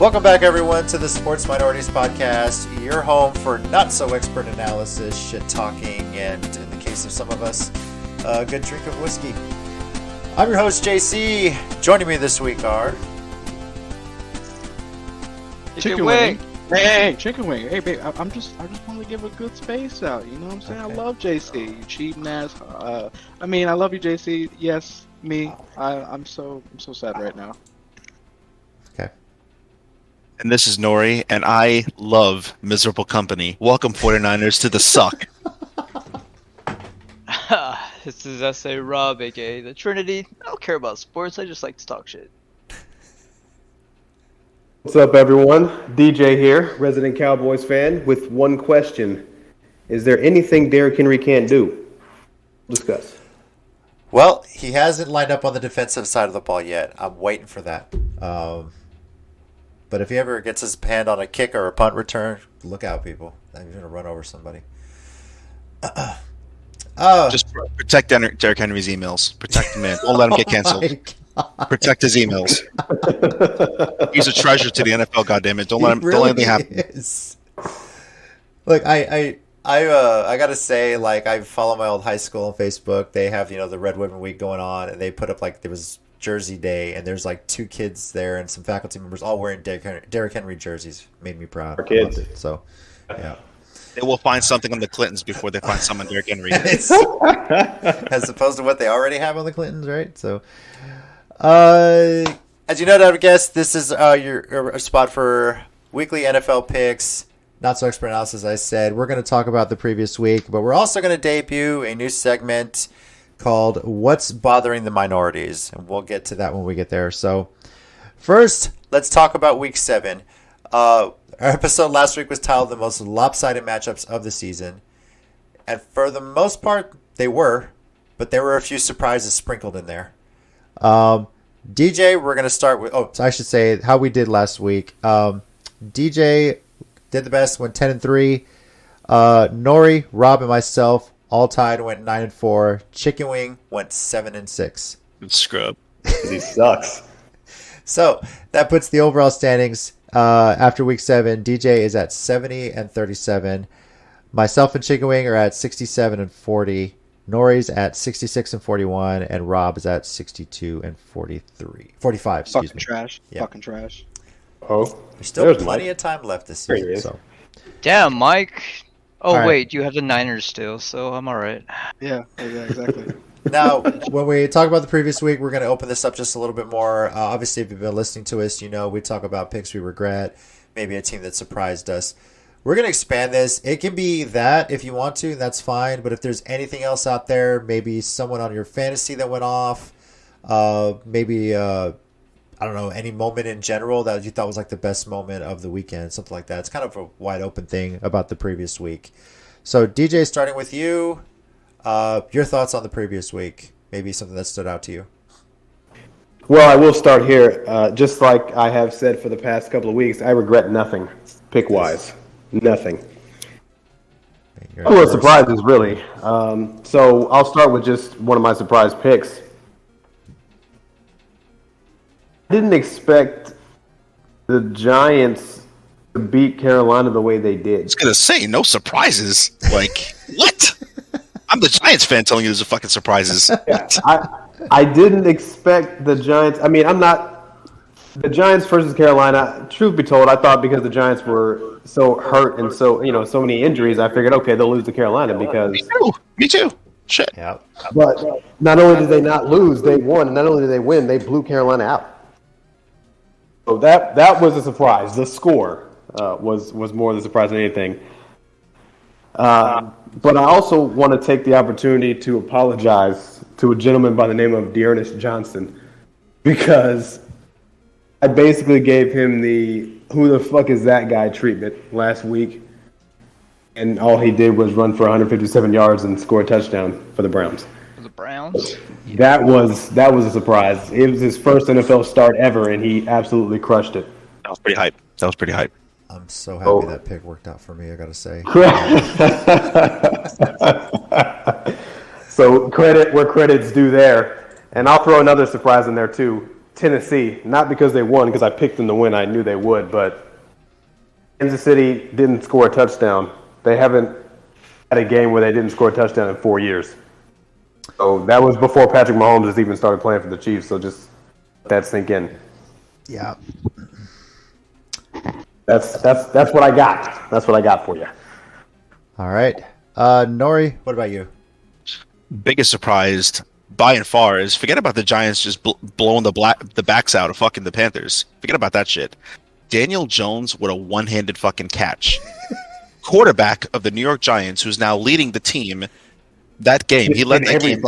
Welcome back, everyone, to the Sports Minorities Podcast, your home for not-so-expert analysis, shit-talking, and, in the case of some of us, a good drink of whiskey. I'm your host, JC. Joining me this week are... Chicken wing. Hey, chicken wing. Hey, babe, I just want to give a good space out. You know what I'm saying? Okay. I love JC. You cheating ass. I love you, JC. Yes, me. I'm so sad right now. Okay. And this is Nori, and I love miserable company. Welcome, 49ers, to the suck. This is S.A. Rob, aka the Trinity. I don't care about sports, I just like to talk shit. What's up, everyone? DJ here, resident Cowboys fan, with one question. Is there anything Derrick Henry can't do? Discuss. Well, he hasn't lined up on the defensive side of the ball yet. I'm waiting for that. But if he ever gets his hand on a kick or a punt return, look out, people. He's going to run over somebody. Just protect Derrick Henry's emails. Protect him, man. Don't let him get canceled. Protect his emails. He's a treasure to the NFL. Goddammit! Don't let anything happen. Look, I gotta say, like, I follow my old high school on Facebook. They have the Red Women Week going on, and they put up there was Jersey Day, and there's like two kids there and some faculty members all wearing Derrick Henry jerseys. Made me proud. Our kids. So, yeah. They will find something on the Clintons before they find some on Derrick Henry. As opposed to what they already have on the Clintons, right? So, as you know, I guess this is your spot for weekly NFL picks, not so expert analysis. As I said, we're going to talk about the previous week, but we're also going to debut a new segment called "What's Bothering the Minorities," and we'll get to that when we get there. So, first, let's talk about Week 7. Our episode last week was titled "The Most Lopsided Matchups of the Season," and for the most part, they were, but there were a few surprises sprinkled in there. DJ, we're going to start with... Oh, I should say how we did last week. DJ did the best, went 10-3. Nori, Rob, and myself all tied, went 9-4. Chicken Wing went 7-6. Scrub. He sucks. So that puts the overall standings after week 7. DJ is at 70-37. Myself and Chicken Wing are at 67-40. Nori's at 66-41, and Rob is at 62-45. Excuse me. Trash. Yeah. Fucking trash. Oh, There's still plenty of time left this season. So. Damn, Mike. Oh, right. wait, you have the Niners still, so I'm alright. Yeah, exactly. Now, when we talk about the previous week, we're going to open this up just a little bit more. Obviously, if you've been listening to us, we talk about picks we regret, maybe a team that surprised us. We're going to expand this. It can be that if you want to, that's fine. But if there's anything else out there, maybe someone on your fantasy that went off, maybe, I don't know, any moment in general that you thought was like the best moment of the weekend, something like that. It's kind of a wide open thing about the previous week. So, DJ, starting with you, your thoughts on the previous week, maybe something that stood out to you. Well, I will start here. Just like I have said for the past couple of weeks, I regret nothing, pick-wise. Nothing. Couple of surprises, really. So I'll start with just one of my surprise picks. I didn't expect the Giants to beat Carolina the way they did. I was going to say, no surprises. Like, what? I'm the Giants fan telling you there's fucking surprises. Yeah, I didn't expect the Giants. I mean, the Giants versus Carolina, truth be told, I thought because the Giants were so hurt and so many injuries, I figured, okay, they'll lose to Carolina because... Me too. Shit. Yeah. But not only did they not lose, they won. And not only did they win, they blew Carolina out. So that was a surprise. The score was more the surprise than anything. But I also want to take the opportunity to apologize to a gentleman by the name of Ernest Johnson because... I basically gave him the "who the fuck is that guy" treatment last week, and all he did was run for 157 yards and score a touchdown for the Browns. For the Browns? That was a surprise. It was his first NFL start ever, and he absolutely crushed it. That was pretty hype. I'm so happy that pick worked out for me, I got to say. So credit where credit's due there. And I'll throw another surprise in there, too. Tennessee, not because they won, because I picked them to win. I knew they would, but Kansas City didn't score a touchdown. They haven't had a game where they didn't score a touchdown in 4 years. So that was before Patrick Mahomes has even started playing for the Chiefs. So just let that sink in. Yeah. That's what I got. That's what I got for you. All right. Nori, what about you? Biggest surprise by and far is forget about the Giants just blowing the backs out of fucking the Panthers. Forget about that shit. Daniel Jones with a one-handed fucking catch. Quarterback of the New York Giants, who's now leading the team. That game, he led that game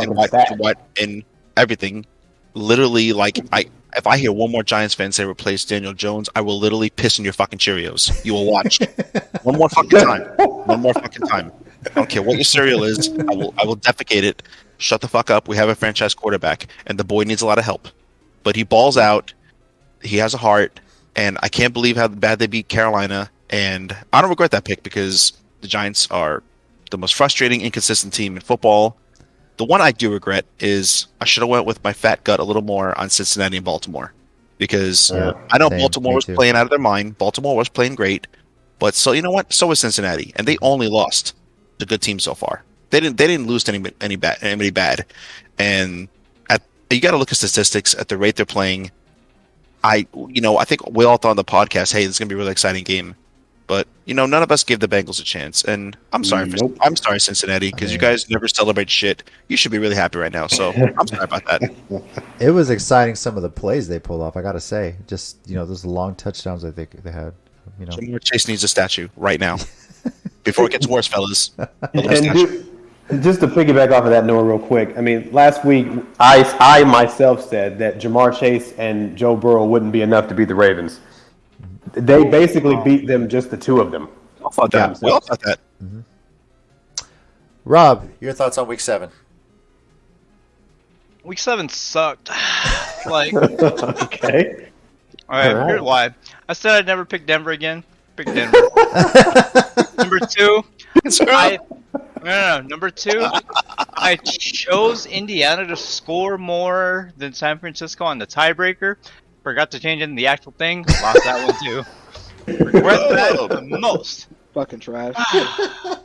in everything. Literally, like if I hear one more Giants fan say replace Daniel Jones, I will literally piss in your fucking Cheerios. You will watch one more fucking time. One more fucking time. I don't care what your cereal is. I will defecate it. Shut the fuck up. We have a franchise quarterback, and the boy needs a lot of help. But he balls out. He has a heart, and I can't believe how bad they beat Carolina. And I don't regret that pick because the Giants are the most frustrating, inconsistent team in football. The one I do regret is I should have went with my fat gut a little more on Cincinnati and Baltimore because I know Baltimore was playing out of their mind. Baltimore was playing great, but so you know what? So was Cincinnati, and they only lost to good teams so far. They didn't lose to anybody bad, and you got to look at statistics at the rate they're playing. I think we all thought on the podcast, hey, this is gonna be a really exciting game. But none of us gave the Bengals a chance, and I'm sorry, I'm sorry, Cincinnati, because you guys never celebrate shit. You should be really happy right now. So I'm sorry about that. It was exciting, some of the plays they pulled off. I gotta say, just those long touchdowns I think they had. Jamar Chase needs a statue right now before it gets worse, fellas. And just to piggyback off of that, Noah, real quick. I mean, last week I myself said that Jamar Chase and Joe Burrow wouldn't be enough to beat the Ravens. They basically beat them, just the two of them. I thought that. We all thought that. Mm-hmm. Rob, your thoughts on Week 7? Week 7 sucked. Okay. All right, here's why. I said I'd never pick Denver again. Pick Denver. Number 2, Number 2, I chose Indiana to score more than San Francisco on the tiebreaker. Forgot to change in the actual thing. Lost that one too. Regret that the most. Fucking trash. I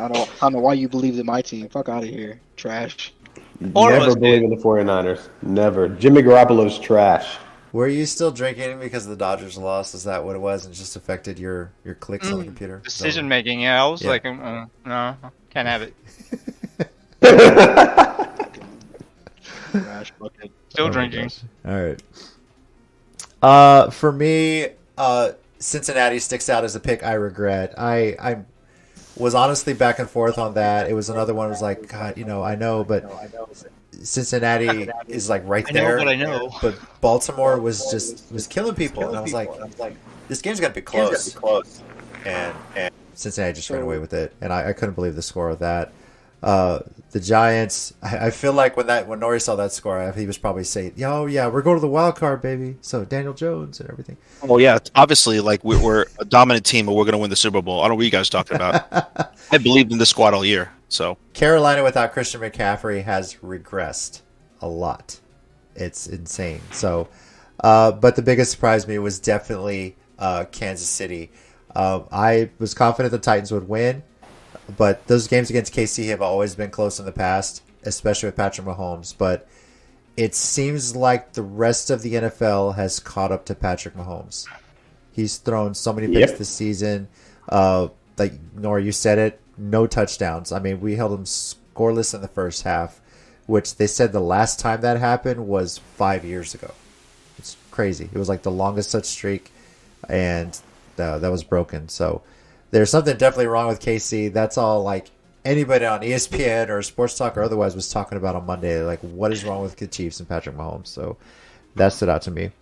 don't know why you believed in my team. Fuck out of here. Trash. Never believe in the 49ers. Never. Jimmy Garoppolo's trash. Were you still drinking because the Dodgers lost? Is that what it was? And just affected your clicks on the computer? Decision making, yeah. I was like, no, can't have it. Trash bucket. Still drinking. All right. For me, Cincinnati sticks out as a pick I regret. I was honestly back and forth on that. It was another one. It was like, God, I know, but Cincinnati is like right there. I know. But Baltimore was killing people, and I was like, this game's gonna be close. And Cincinnati just ran away with it, and I couldn't believe the score of that. The Giants, I feel like when Nori saw that score, he was probably saying, "Oh yeah, we're going to the wild card, baby." So Daniel Jones and everything. Oh yeah, obviously, like we're a dominant team, and we're going to win the Super Bowl. I don't know what you guys talking about. I believed in this squad all year. So Carolina without Christian McCaffrey has regressed a lot. It's insane. So, but the biggest surprise to me was definitely Kansas City. I was confident the Titans would win. But those games against KC have always been close in the past, especially with Patrick Mahomes. But it seems like the rest of the NFL has caught up to Patrick Mahomes. He's thrown so many picks this season. Like Nora, you said it, no touchdowns. I mean, we held him scoreless in the first half, which they said the last time that happened was 5 years ago. It's crazy. It was like the longest such streak, and that was broken. So there's something definitely wrong with KC. That's all like anybody on ESPN or Sports Talk or otherwise was talking about on Monday. Like, what is wrong with the Chiefs and Patrick Mahomes? So that stood out to me.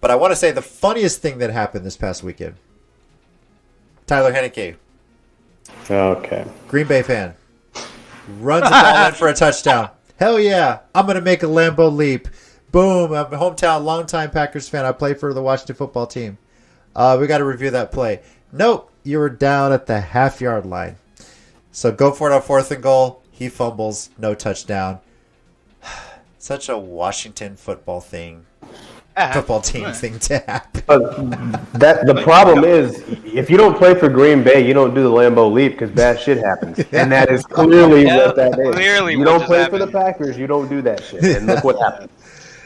But I want to say the funniest thing that happened this past weekend. Tyler Henneke. Okay. Green Bay fan. Runs the ball in for a touchdown. Hell yeah. I'm going to make a Lambeau leap. Boom. I'm a hometown, longtime Packers fan. I play for the Washington football team. We got to review that play. Nope. You were down at the half-yard line. So go for it on 4th and goal. He fumbles. No touchdown. such a Washington football team Ah, thing to happen. But the problem is, if you don't play for Green Bay, you don't do the Lambeau leap because bad shit happens, and that is clearly Yeah, what that is. clearly You what don't just play for the happened. Packers, you don't do that shit, and look what happened.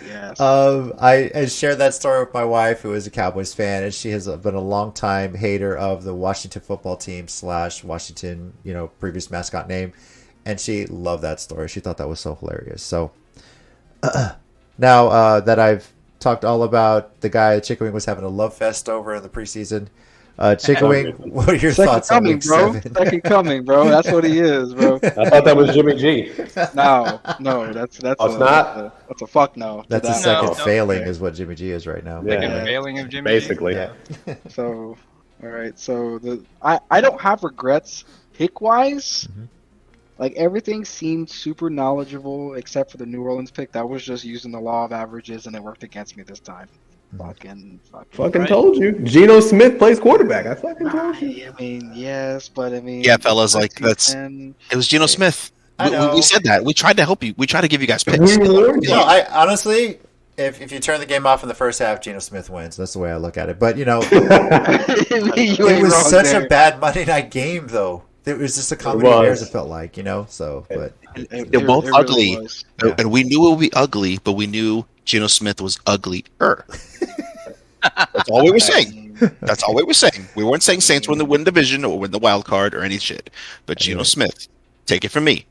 Yes. I shared that story with my wife, who is a Cowboys fan, and she has been a long time hater of the Washington football team / Washington, previous mascot name, and she loved that story. She thought that was so hilarious. So now that I've talked all about the guy Chicken Wing was having a love fest over in the preseason, Chicken Wing, what are your Second thoughts on coming, Week bro. 7? Second coming, bro. That's what he is, bro. I thought that was Jimmy G. No, that's Oh, it's not? That's a fuck no. to That's a that. second No. failing, Okay. is what Jimmy G is right now. Yeah. Second failing of Jimmy. G. Basically. Yeah. So, all right. So I don't have regrets pick wise. Mhm. Like everything seemed super knowledgeable except for the New Orleans pick. That was just using the law of averages, and it worked against me this time. Mhm. Fucking Right. told you. Geno Smith plays quarterback. I fucking told you. I mean, yes, but I mean, Yeah, fellas, like, that's- 10, It was Geno Smith. I know. We said that. We tried to help you. We tried to give you guys picks. We warned you. No, I honestly, if you turn the game off in the first half, Geno Smith wins. That's the way I look at it. But You it ain't was wrong such there. a bad Monday night game, though. It was just a comedy It of was. errors. It felt like, So, but It- They're it- both it really ugly. was. Yeah. And we knew it would be ugly, but we knew Geno Smith was uglier. That's all we were saying. That's all we were saying. We weren't saying Saints win the win division or win the wild card or any shit. But Geno Smith, take it from me.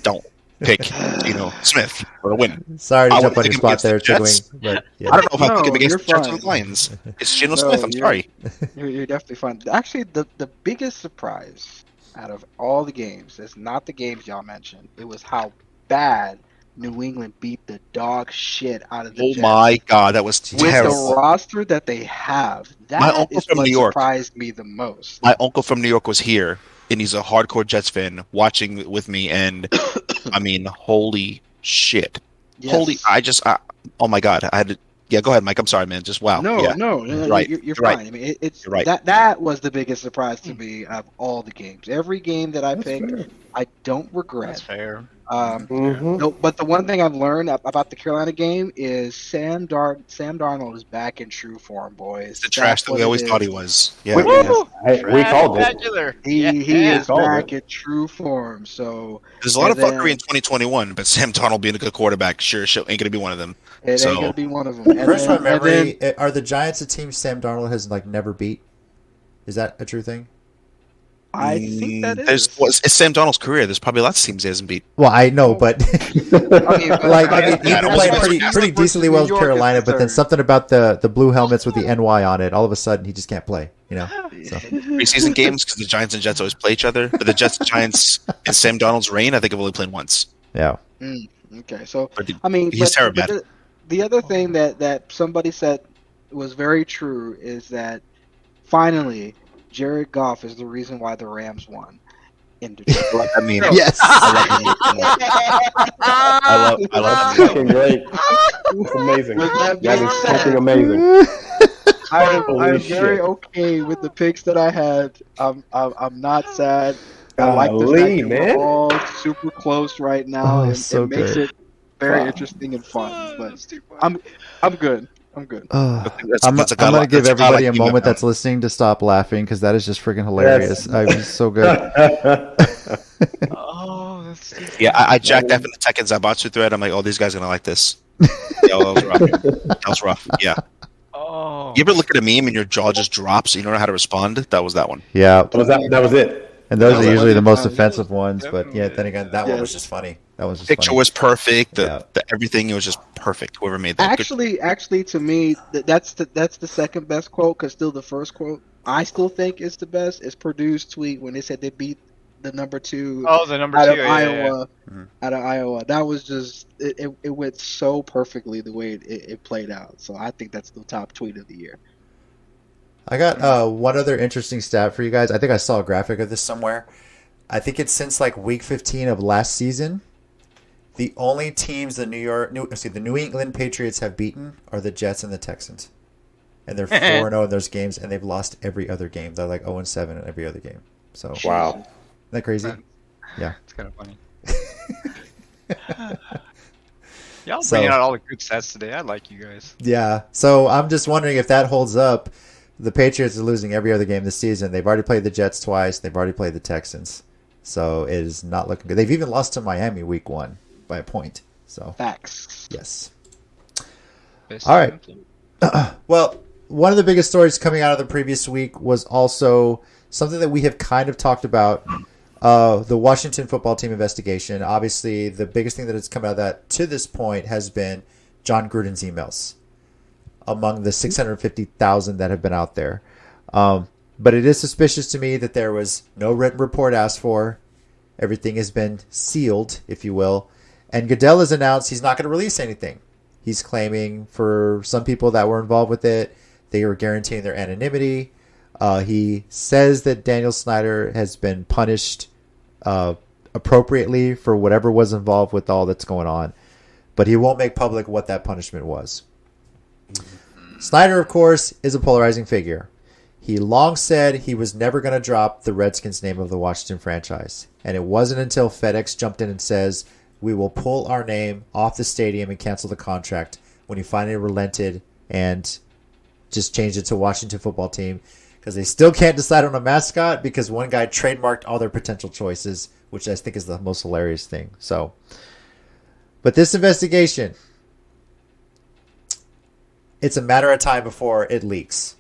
Don't pick Geno Smith for a win. sorry to I jump would on your pick him spot against the there, Chicken Wing. Jets. But yeah. I don't know if I pick him No, against you're the Jets or fine. the Lions. It's Geno No, Smith. I'm you're- sorry. You're definitely fine. Actually, the biggest surprise out of all the games is not the games y'all mentioned. It was how bad New England beat the dog shit out of the Oh Jets. my God, that was With the terrible. roster that they have, My that uncle is from what New York. surprised me the most. My uncle from New York was here, and he's a hardcore Jets fan, watching with me, and I mean, holy shit. Yes. Oh my God, I had to. Yeah, go ahead, Mike. I'm sorry, man. Just wow. No, Yeah. no, right. You're You're fine. right. I mean, it's You're right. that was the biggest surprise to me of all the games. Every game that I picked, fair. I don't That's regret. fair. Mhm. No, but the one thing I've learned about the Carolina game is Sam Darnold is back in true form, boys. The trash that we always thought he was. Yeah. Wait, Woo! Hey, we called it. Spectacular. He Yeah. is Called back it. in true form. So There's a lot of And then- fuckery in 2021, but Sam Darnold being a good quarterback sure ain't going to be one of them. it So- ain't gonna be one of them. And First, then- my and then- memory, are the Giants a team Sam Darnold has never beat? Is that a true thing? I think that is. It's Sam Darnold's career. There's probably lots of teams he hasn't beat. Well, I know, but I mean, but- he's Yeah, been it playing was- pretty decently well with New York is Carolina, but then concerned. something about the blue helmets with the NY on it, all of a sudden he just can't play. So Preseason games because the Giants and Jets always play each other. But the Jets and Giants in Sam Darnold's reign, I think have only played once. yeah, Okay, so But I mean, he's terrible. The other thing that somebody said was very true is that finally Jared Goff is the reason why the Rams won in Detroit. I mean, yes. I love That's that. fucking great. It's amazing. With that That being is said- fucking amazing. I'm Holy very shit. okay with the picks that I had. I'm not sad. I like the Golly, fact that man. we're all super close right now. Oh, and so it makes good. it very Wow. interesting and fun. But I'm good. I'm good. That's- I'm that's a going guy- to give that's a guy everybody like a you, moment man. that's listening to stop laughing because that is just freaking hilarious. Yes. I was so good. Oh, that's stupid. Yeah, I jacked up in the Tekken Zaibatsu thread. I'm like, oh, these guys are gonna like this. Yeah, that was rough. That was rough. Yeah. Oh. You ever look at a meme and your jaw just drops and you don't know how to respond? That was that one. Yeah, That was it. and those That are was usually the most funny. offensive ones. But yeah, then again, that one was Yes. just funny. That was just Picture funny. was perfect. The, Yeah. the everything it was just perfect. Whoever made that. Good- Actually, to me, that's the second best quote. Because still, the first quote I still think is the best. Is Purdue's tweet when they said they beat the number 2 Oh, the number out 2. of Yeah, yeah, yeah. Iowa. Mhm. Out of Iowa, that was just it went so perfectly the way it played out. So I think that's the top tweet of the year. I got one other interesting stat for you guys. I think I saw a graphic of this somewhere. I think it's since like week 15 of last season, the only teams the New England Patriots have beaten are the Jets and the Texans, and they're 4-0 in those games, and they've lost every other game. They're like 0-7 in every other game. So isn't Wow. that crazy? Yeah. It's kind of funny. Y'all So- bringing out all the good stats today. I like you guys. Yeah. So I'm just wondering if that holds up. The Patriots are losing every other game this season. They've already played the Jets twice. They've already played the Texans. So it is not looking good. They've even lost to Miami week 1 by a point. So Facts. yes. Best All right. team. Well, one of the biggest stories coming out of the previous week was also something that we have kind of talked about, the Washington football team investigation. Obviously, the biggest thing that has come out of that to this point has been John Gruden's emails among the 650,000 that have been out there. But it is suspicious to me that there was no written report asked for. Everything has been sealed, if you will. And Goodell has announced he's not going to release anything. He's claiming for some people that were involved with it, they were guaranteeing their anonymity. He says that Daniel Snyder has been punished appropriately for whatever was involved with all that's going on. But he won't make public what that punishment was. Snyder, of course, is a polarizing figure. He long said he was never going to drop the Redskins name of the Washington franchise. And it wasn't until FedEx jumped in and says, we will pull our name off the stadium and cancel the contract, when he finally relented and just changed it to Washington football team, because they still can't decide on a mascot because one guy trademarked all their potential choices, which I think is the most hilarious thing. So, but this investigation, it's a matter of time before it leaks.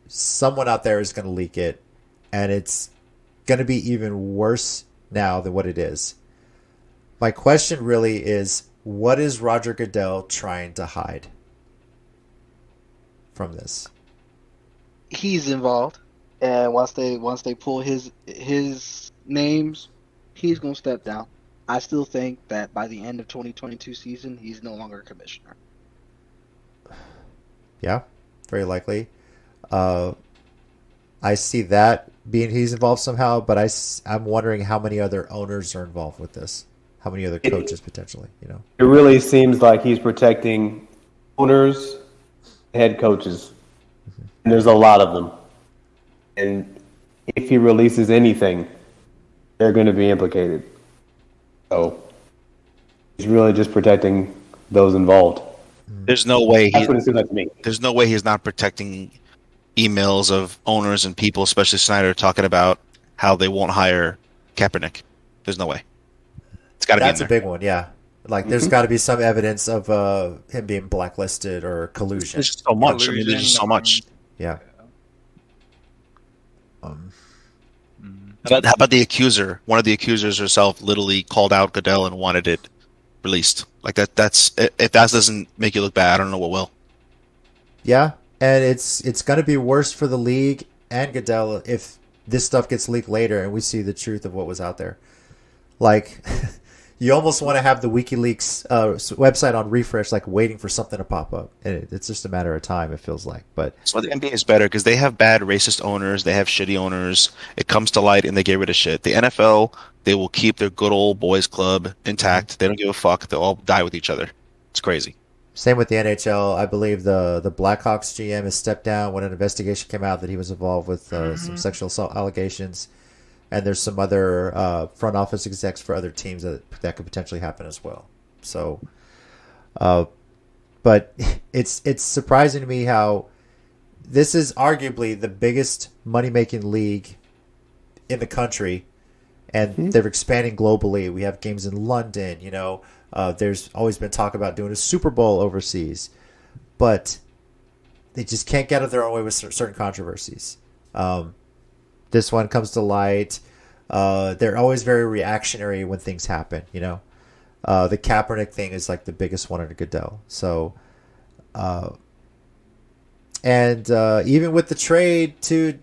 Someone out there is going to leak it, and it's going to be even worse now than what it is. My question really is, what is Roger Goodell trying to hide from this? He's involved, and once they pull his names, he's gonna step down. I still think that by the end of 2022 season, he's no longer a commissioner. Yeah, very likely. I see that being he's involved somehow, but I'm wondering how many other owners are involved with this. How many other coaches potentially, you know? It really seems like he's protecting owners, head coaches, and there's a lot of them. And if he releases anything, they're going to be implicated. So he's really just protecting those involved. There's no way That's what it seems like to me. there's no way he's not protecting emails of owners and people, especially Snyder, talking about how they won't hire Kaepernick. There's no way. It's got to be in That's a there. big one, yeah. Like, there's got to be some evidence of him being blacklisted or collusion. There's just so much. I mean, there's just so much. Yeah. How about the accuser? One of the accusers herself literally called out Goodell and wanted it released. Like that's if that doesn't make you look bad, I don't know what will. Yeah, and it's going to be worse for the league and Goodell if this stuff gets leaked later and we see the truth of what was out there. Like, you almost want to have the WikiLeaks website on refresh, like waiting for something to pop up. And it's just a matter of time, it feels like. But So the NBA is better because they have bad racist owners, they have shitty owners. It comes to light and they get rid of shit. The NFL, they will keep their good old boys club intact. They don't give a fuck. They'll all die with each other. It's crazy. same with the NHL. I believe the Blackhawks GM has stepped down when an investigation came out that he was involved with some sexual assault allegations. And there's some other front office execs for other teams that could potentially happen as well. So, but it's surprising to me how this is arguably the biggest money-making league in the country, and they're expanding globally. We have games in London, you know. There's always been talk about doing a Super Bowl overseas, but they just can't get out of their own way with certain controversies. This one comes to light. They're always very reactionary when things happen, you know. The Kaepernick thing is like the biggest one under Goodell. So, and even with the trade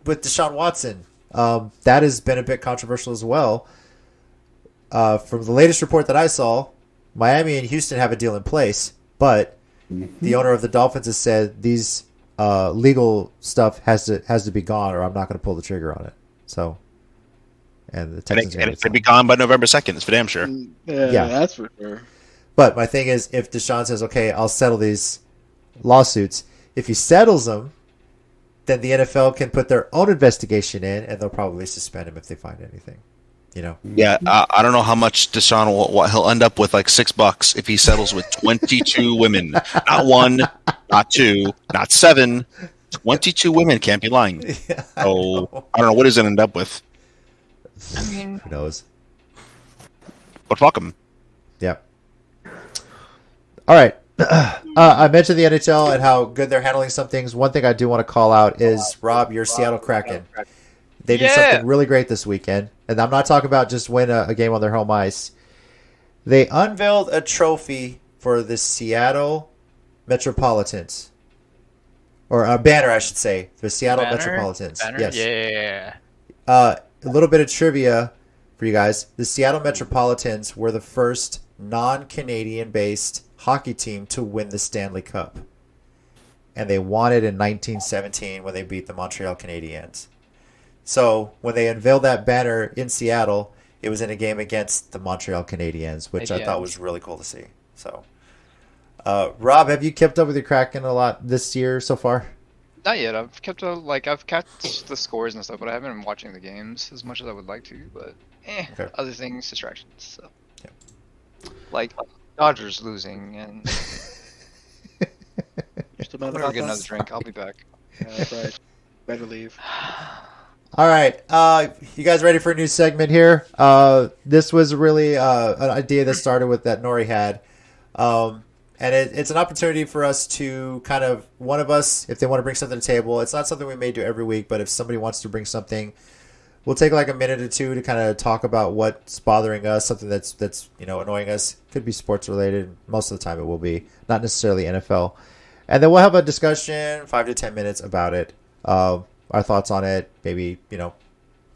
with Deshaun Watson, that has been a bit controversial as well. From the latest report that I saw, Miami and Houston have a deal in place, but the owner of the Dolphins has said these legal stuff has to be gone, or I'm not going to pull the trigger on it. So, and the Texans And it could be gone by November 2nd. It's for damn sure. Yeah. That's for sure. But my thing is, if Deshaun says, "Okay, I'll settle these lawsuits," if he settles them, then the NFL can put their own investigation in, and they'll probably suspend him if they find anything. Yeah, I don't know how much Deshaun will he'll end up with like $6 if he settles with 22 women. Not one, not two, not seven. 22 women, can't be lying. Yeah, So I don't know what he's gonna end up with. I mean, Who knows? But fuck him. Yeah. All right. I mentioned the NHL and how good they're handling some things. One thing I do want to call out is, Rob, your Seattle Kraken. They did something really great this weekend. And I'm not talking about just win a game on their home ice. They unveiled a trophy for the Seattle Metropolitans. Or a banner, I should say. The Seattle Metropolitans. Banner? Yes. Yeah. A little bit of trivia for you guys. The Seattle Metropolitans were the first non-Canadian based hockey team to win the Stanley Cup. And they won it in 1917 when they beat the Montreal Canadiens. So when they unveiled that banner in Seattle, it was in a game against the Montreal Canadiens, which I thought was really cool to see. So, Rob, have you kept up with your Kraken a lot this year so far? Not yet. I've kept the scores and stuff, but I haven't been watching the games as much as I would like to. But Okay. other things, distractions. So, Yeah. like Dodgers losing, and Just I'm about gonna about get another that. drink. I'll be back. Yeah, that's right. Better leave. All right. You guys ready for a new segment here? This was really an idea that started with that Nori had. And it's an opportunity for us to kind of, one of us, if they want to bring something to the table, it's not something we may do every week, but if somebody wants to bring something, we'll take like a minute or two to kind of talk about what's bothering us, something that's annoying us. Could be sports related. Most of the time it will be, not necessarily NFL. And then we'll have a discussion, 5 to 10 minutes about it. Our thoughts on it, maybe,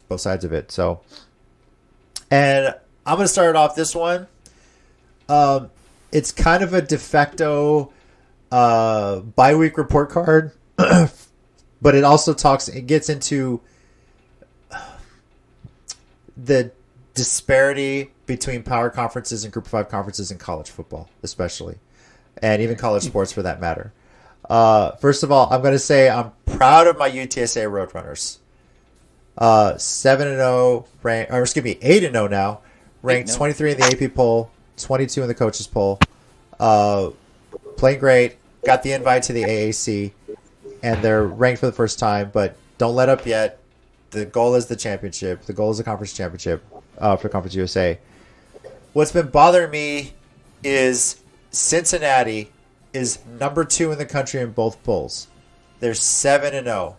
both sides of it. So, and I'm going to start off this one. It's kind of a de facto bi-week report card, but it gets into the disparity between power conferences and group of 5 conferences in college football, especially, and even college sports for that matter. First of all, I'm going to say I'm proud of my UTSA Roadrunners. 7-0, 8-0 now, ranked 23 in the AP poll, 22 in the coaches poll. Playing great, got the invite to the AAC, and they're ranked for the first time, but don't let up yet. The goal is the championship. The goal is the conference championship for Conference USA. What's been bothering me is Cincinnati is number 2 in the country in both polls. They're 7-0.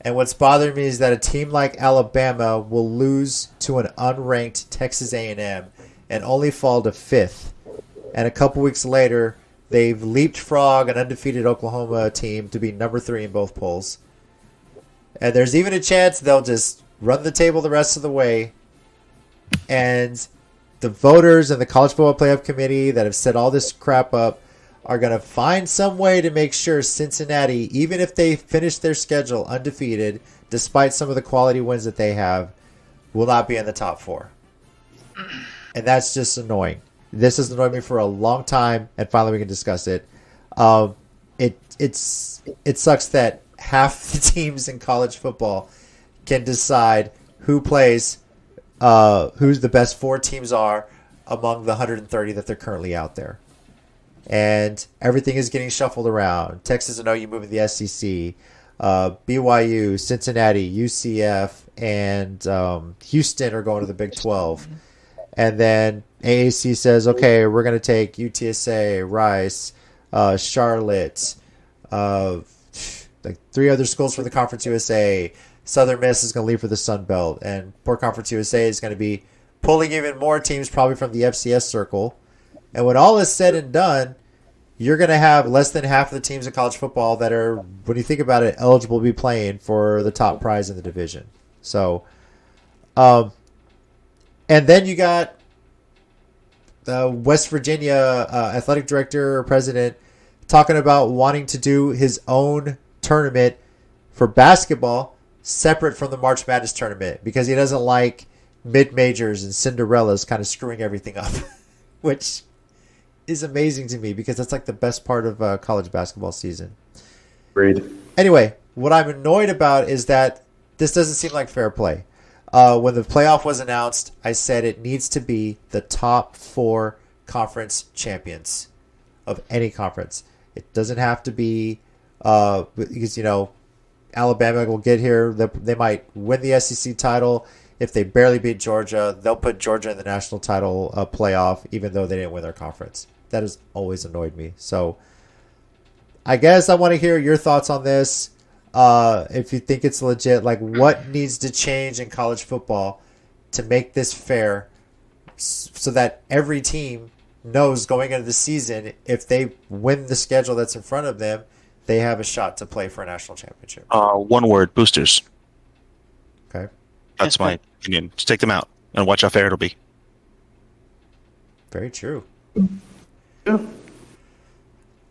And what's bothering me is that a team like Alabama will lose to an unranked Texas A&M and only fall to 5th. And a couple weeks later, they've leapfrog an undefeated Oklahoma team to be number 3 in both polls. And there's even a chance they'll just run the table the rest of the way. And the voters and the College Football Playoff Committee that have set all this crap up are going to find some way to make sure Cincinnati, even if they finish their schedule undefeated, despite some of the quality wins that they have, will not be in the top 4. And that's just annoying. This has annoyed me for a long time, and finally we can discuss it. It sucks that half the teams in college football can decide who plays, who's the best 4 teams are among the 130 that they're currently out there. And everything is getting shuffled around. Texas and OU moving to the SEC. BYU, Cincinnati, UCF, and Houston are going to the Big 12. And then AAC says, okay, we're going to take UTSA, Rice, Charlotte, like 3 other schools from the Conference USA. Southern Miss is going to leave for the Sun Belt. And poor Conference USA is going to be pulling even more teams probably from the FCS circle. And when all is said and done, you're going to have less than half of the teams in college football that are, when you think about it, eligible to be playing for the top prize in the division. So, and then you got the West Virginia athletic director or president talking about wanting to do his own tournament for basketball separate from the March Madness tournament because he doesn't like mid-majors and Cinderellas kind of screwing everything up, which is amazing to me because that's like the best part of college basketball season. Agreed. Anyway, what I'm annoyed about is that this doesn't seem like fair play. When the playoff was announced, I said it needs to be the top 4 conference champions of any conference. It doesn't have to be because, Alabama will get here. They might win the SEC title. If they barely beat Georgia, they'll put Georgia in the national title playoff, even though they didn't win their conference. That has always annoyed me. So I guess I want to hear your thoughts on this. If you think it's legit, like what needs to change in college football to make this fair so that every team knows going into the season, if they win the schedule that's in front of them, they have a shot to play for a national championship. One word: boosters. Okay. That's my opinion. Just take them out and watch how fair it'll be. Very true. Yeah.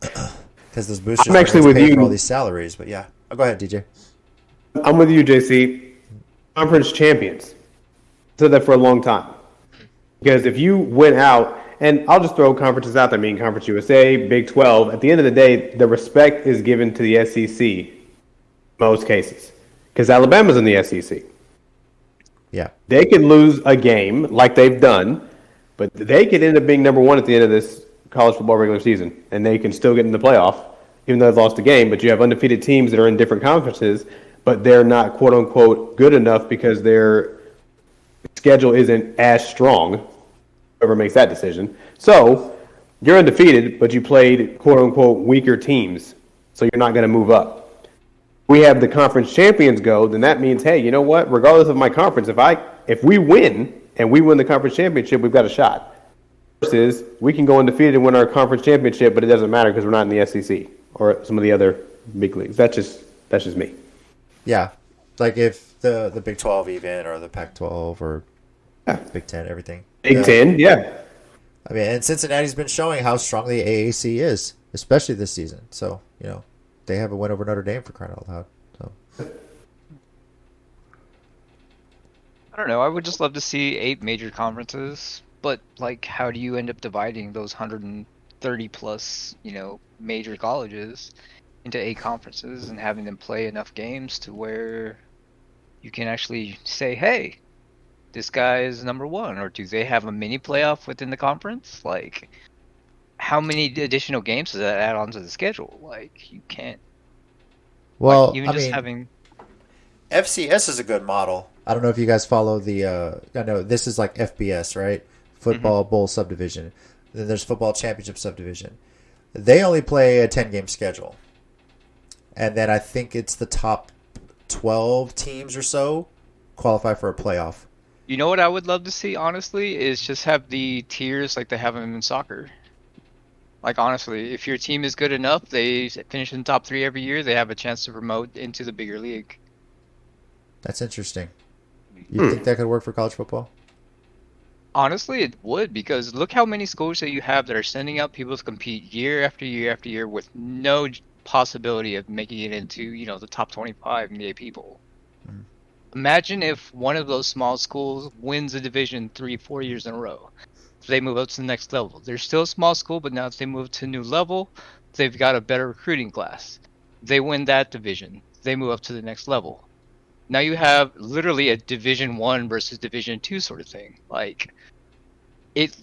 Because those boosters I'm actually are with paying you. for all these salaries. But yeah. Oh, go ahead, DJ. I'm with you, JC. Conference champions. Said that for a long time. Because if you went out, and I'll just throw conferences out there, Conference USA, Big 12, at the end of the day, the respect is given to the SEC in most cases. Because Alabama's in the SEC. Yeah. They could lose a game like they've done, but they could end up being number 1 at the end of this college football regular season, and they can still get in the playoff, even though they've lost a game. But you have undefeated teams that are in different conferences, but they're not quote-unquote good enough because their schedule isn't as strong, whoever makes that decision. So you're undefeated, but you played quote-unquote weaker teams, so you're not going to move up. We have the conference champions go, then that means, hey, you know what? Regardless of my conference, if we win and we win the conference championship, we've got a shot. Versus, we can go undefeated and win our conference championship, but it doesn't matter because we're not in the SEC or some of the other big leagues. That's just me. Yeah. Like if the Big 12 even, or the Pac-12, or Big 10, everything. Big 10, yeah. I mean, and Cincinnati's been showing how strong the AAC is, especially this season. So, they have a win over Notre Dame for crying out loud. So. I don't know. I would just love to see 8 major conferences, but like, how do you end up dividing those 130 plus, major colleges into 8 conferences and having them play enough games to where you can actually say, hey, this guy is number 1, or do they have a mini playoff within the conference? Like, how many additional games does that add on to the schedule? Like, you can't. Well, like, even just having. FCS is a good model. I don't know if you guys follow I know this is like FBS, right? Football Bowl subdivision. Then there's Football Championship subdivision. They only play a 10-game schedule. And then I think it's the top 12 teams or so qualify for a playoff. You know what I would love to see, honestly, is just have the tiers like they have them in soccer. Like, honestly, if your team is good enough, they finish in the top 3 every year, they have a chance to promote into the bigger league. That's interesting. You think that could work for college football? Honestly, it would, because look how many schools that you have that are sending out people to compete year after year after year with no possibility of making it into, the top 25 NBA people. Imagine if one of those small schools wins a division 3-4 years in a row. They move up to the next level. They're still a small school, but now if they move to a new level, they've got a better recruiting class. They win that division. They move up to the next level. Now you have literally a Division 1 versus Division 2 sort of thing. Like, it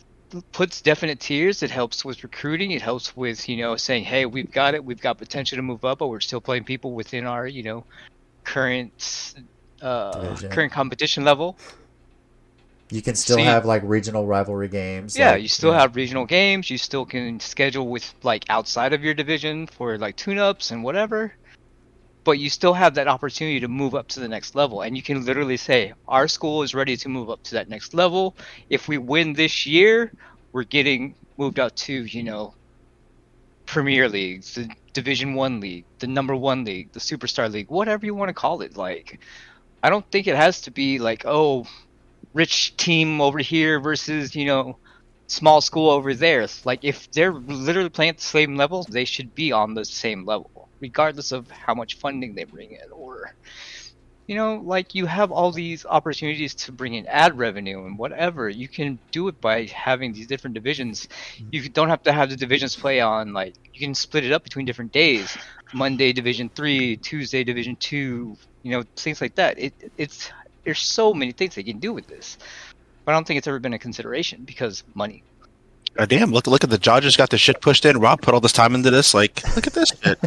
puts definite tiers. It helps with recruiting. It helps with, saying, hey, we've got it. We've got potential to move up, but we're still playing people within our, current competition level. You can still have like regional rivalry games. Yeah, you still have regional games. You still can schedule with like outside of your division for like tune-ups and whatever. But you still have that opportunity to move up to the next level. And you can literally say, our school is ready to move up to that next level. If we win this year, we're getting moved up to, Premier League, the Division 1 league, the number 1 league, the Superstar League, whatever you want to call it. Like, I don't think it has to be like, oh, rich team over here versus, small school over there. Like, if they're literally playing at the same level, they should be on the same level, regardless of how much funding they bring in. Or, like, you have all these opportunities to bring in ad revenue and whatever. You can do it by having these different divisions. You don't have to have the divisions play on, like, you can split it up between different days. Monday Division 3, Tuesday Division 2, things like that. It's there's so many things they can do with this. But I don't think it's ever been a consideration because money. God damn, look at the Dodgers got the shit pushed in. Rob put all this time into this. Like, look at this shit.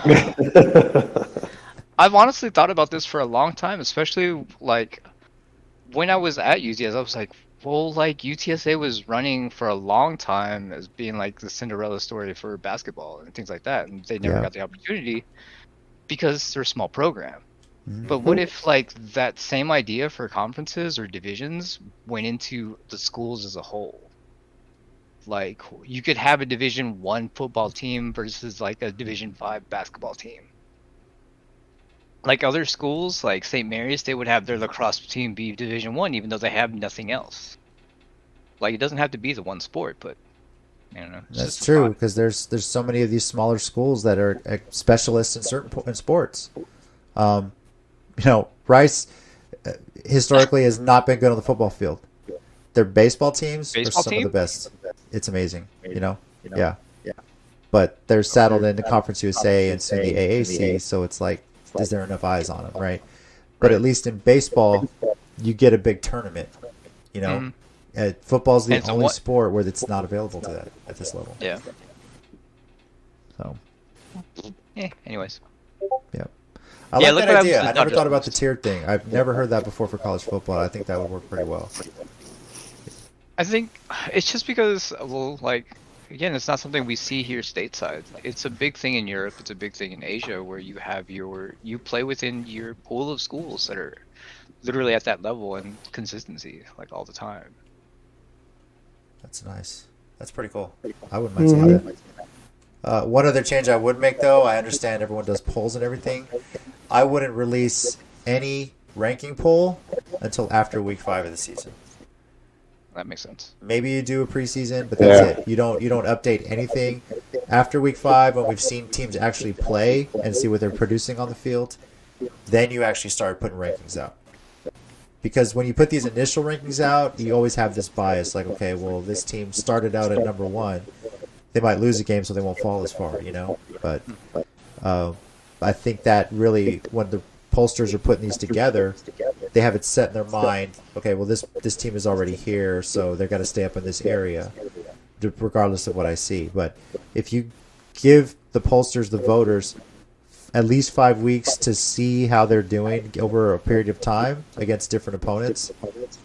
I've honestly thought about this for a long time, especially like when I was at UTS. I was like, well, like UTSA was running for a long time as being like the Cinderella story for basketball and things like that, and they never got the opportunity because they're a small program. But what if like that same idea for conferences or divisions went into the schools as a whole? Like you could have a Division 1 football team versus like a Division 5 basketball team. Like other schools, like St. Mary's, they would have their lacrosse team be Division 1 even though they have nothing else. Like it doesn't have to be the one sport, but I don't know. That's true because there's so many of these smaller schools that are specialists in certain sports. Rice historically has not been good on the football field. Their baseball teams are some of the best. It's amazing, Yeah. But they're saddled into Conference USA and soon the AAC, so it's like, is there enough eyes on them, right? But at least in baseball, you get a big tournament, Football's the only sport where it's not available to that at this level. Yeah. So. Anyways. Yeah. I like that idea. I never thought about the tiered thing. I've never heard that before for college football. I think that would work pretty well. I think it's just because, well, like, again, it's not something we see here stateside. It's a big thing in Europe. It's a big thing in Asia where you have you play within your pool of schools that are literally at that level and consistency, like, all the time. That's nice. That's pretty cool. I wouldn't mind seeing that. One other change I would make, though, I understand everyone does polls and everything. I wouldn't release any ranking poll until after week 5 of the season. That makes sense. Maybe you do a preseason, but that's it. You don't update anything after week 5 when we've seen teams actually play and see what they're producing on the field. Then you actually start putting rankings out. Because when you put these initial rankings out, you always have this bias, like, okay, well, this team started out at number 1. They might lose a game, so they won't fall as far, But I think that really, when the pollsters are putting these together, they have it set in their mind, okay, well, this team is already here, so they're going to stay up in this area, regardless of what I see. But if you give the pollsters, the voters, at least 5 weeks to see how they're doing over a period of time against different opponents,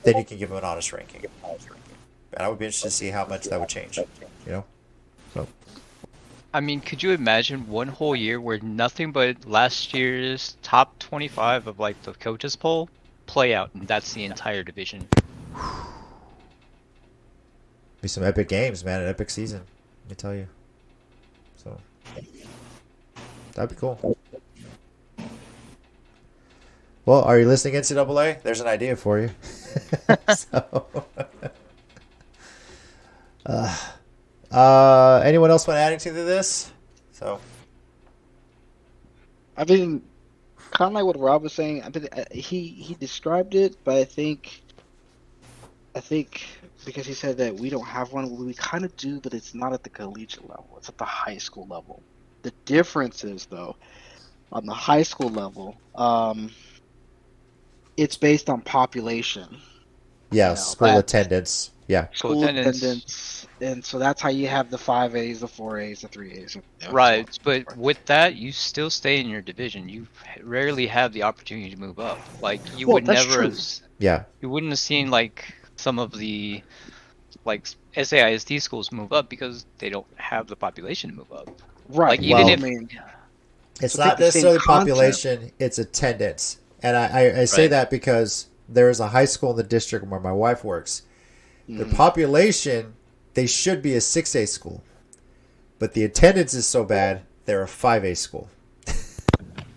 then you can give them an honest ranking. And I would be interested to see how much that would change, So. I mean, could you imagine one whole year where nothing but last year's top 25 of, like, the coaches poll play out, and that's the entire division? Be some epic games, man. An epic season, let me tell you. So that'd be cool. Well, are you listening, NCAA? There's an idea for you. Anyone else want to add anything to this? So, I mean, kind of like what Rob was saying. I mean, he described it, but I think because he said that we don't have one, we kind of do, but it's not at the collegiate level. It's at the high school level. The difference is, though, on the high school level, it's based on population. Yeah, school attendance. Yeah, school attendance, and so that's how you have the 5As, the 4As, the 3As. Right, but with that, you still stay in your division. You rarely have the opportunity to move up. Like you would never, you wouldn't have seen like some of the like SAISD schools move up because they don't have the population to move up. Right. Like even it's not necessarily population; it's attendance. And I say that because there is a high school in the district where my wife works. The population, they should be a 6A school. But the attendance is so bad, they're a 5A school.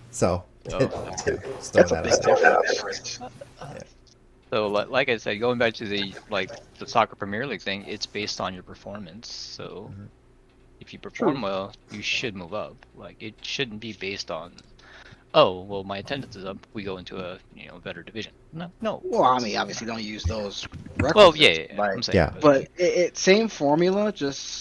So, that's a big difference. So, like I said, going back to the Soccer Premier League thing, it's based on your performance. So, if you perform well, you should move up. Like, it shouldn't be based on, oh, well, my attendance is up, we go into a better division. No. Well, I mean, obviously, don't use those records. Well, I'm saying, but it same formula,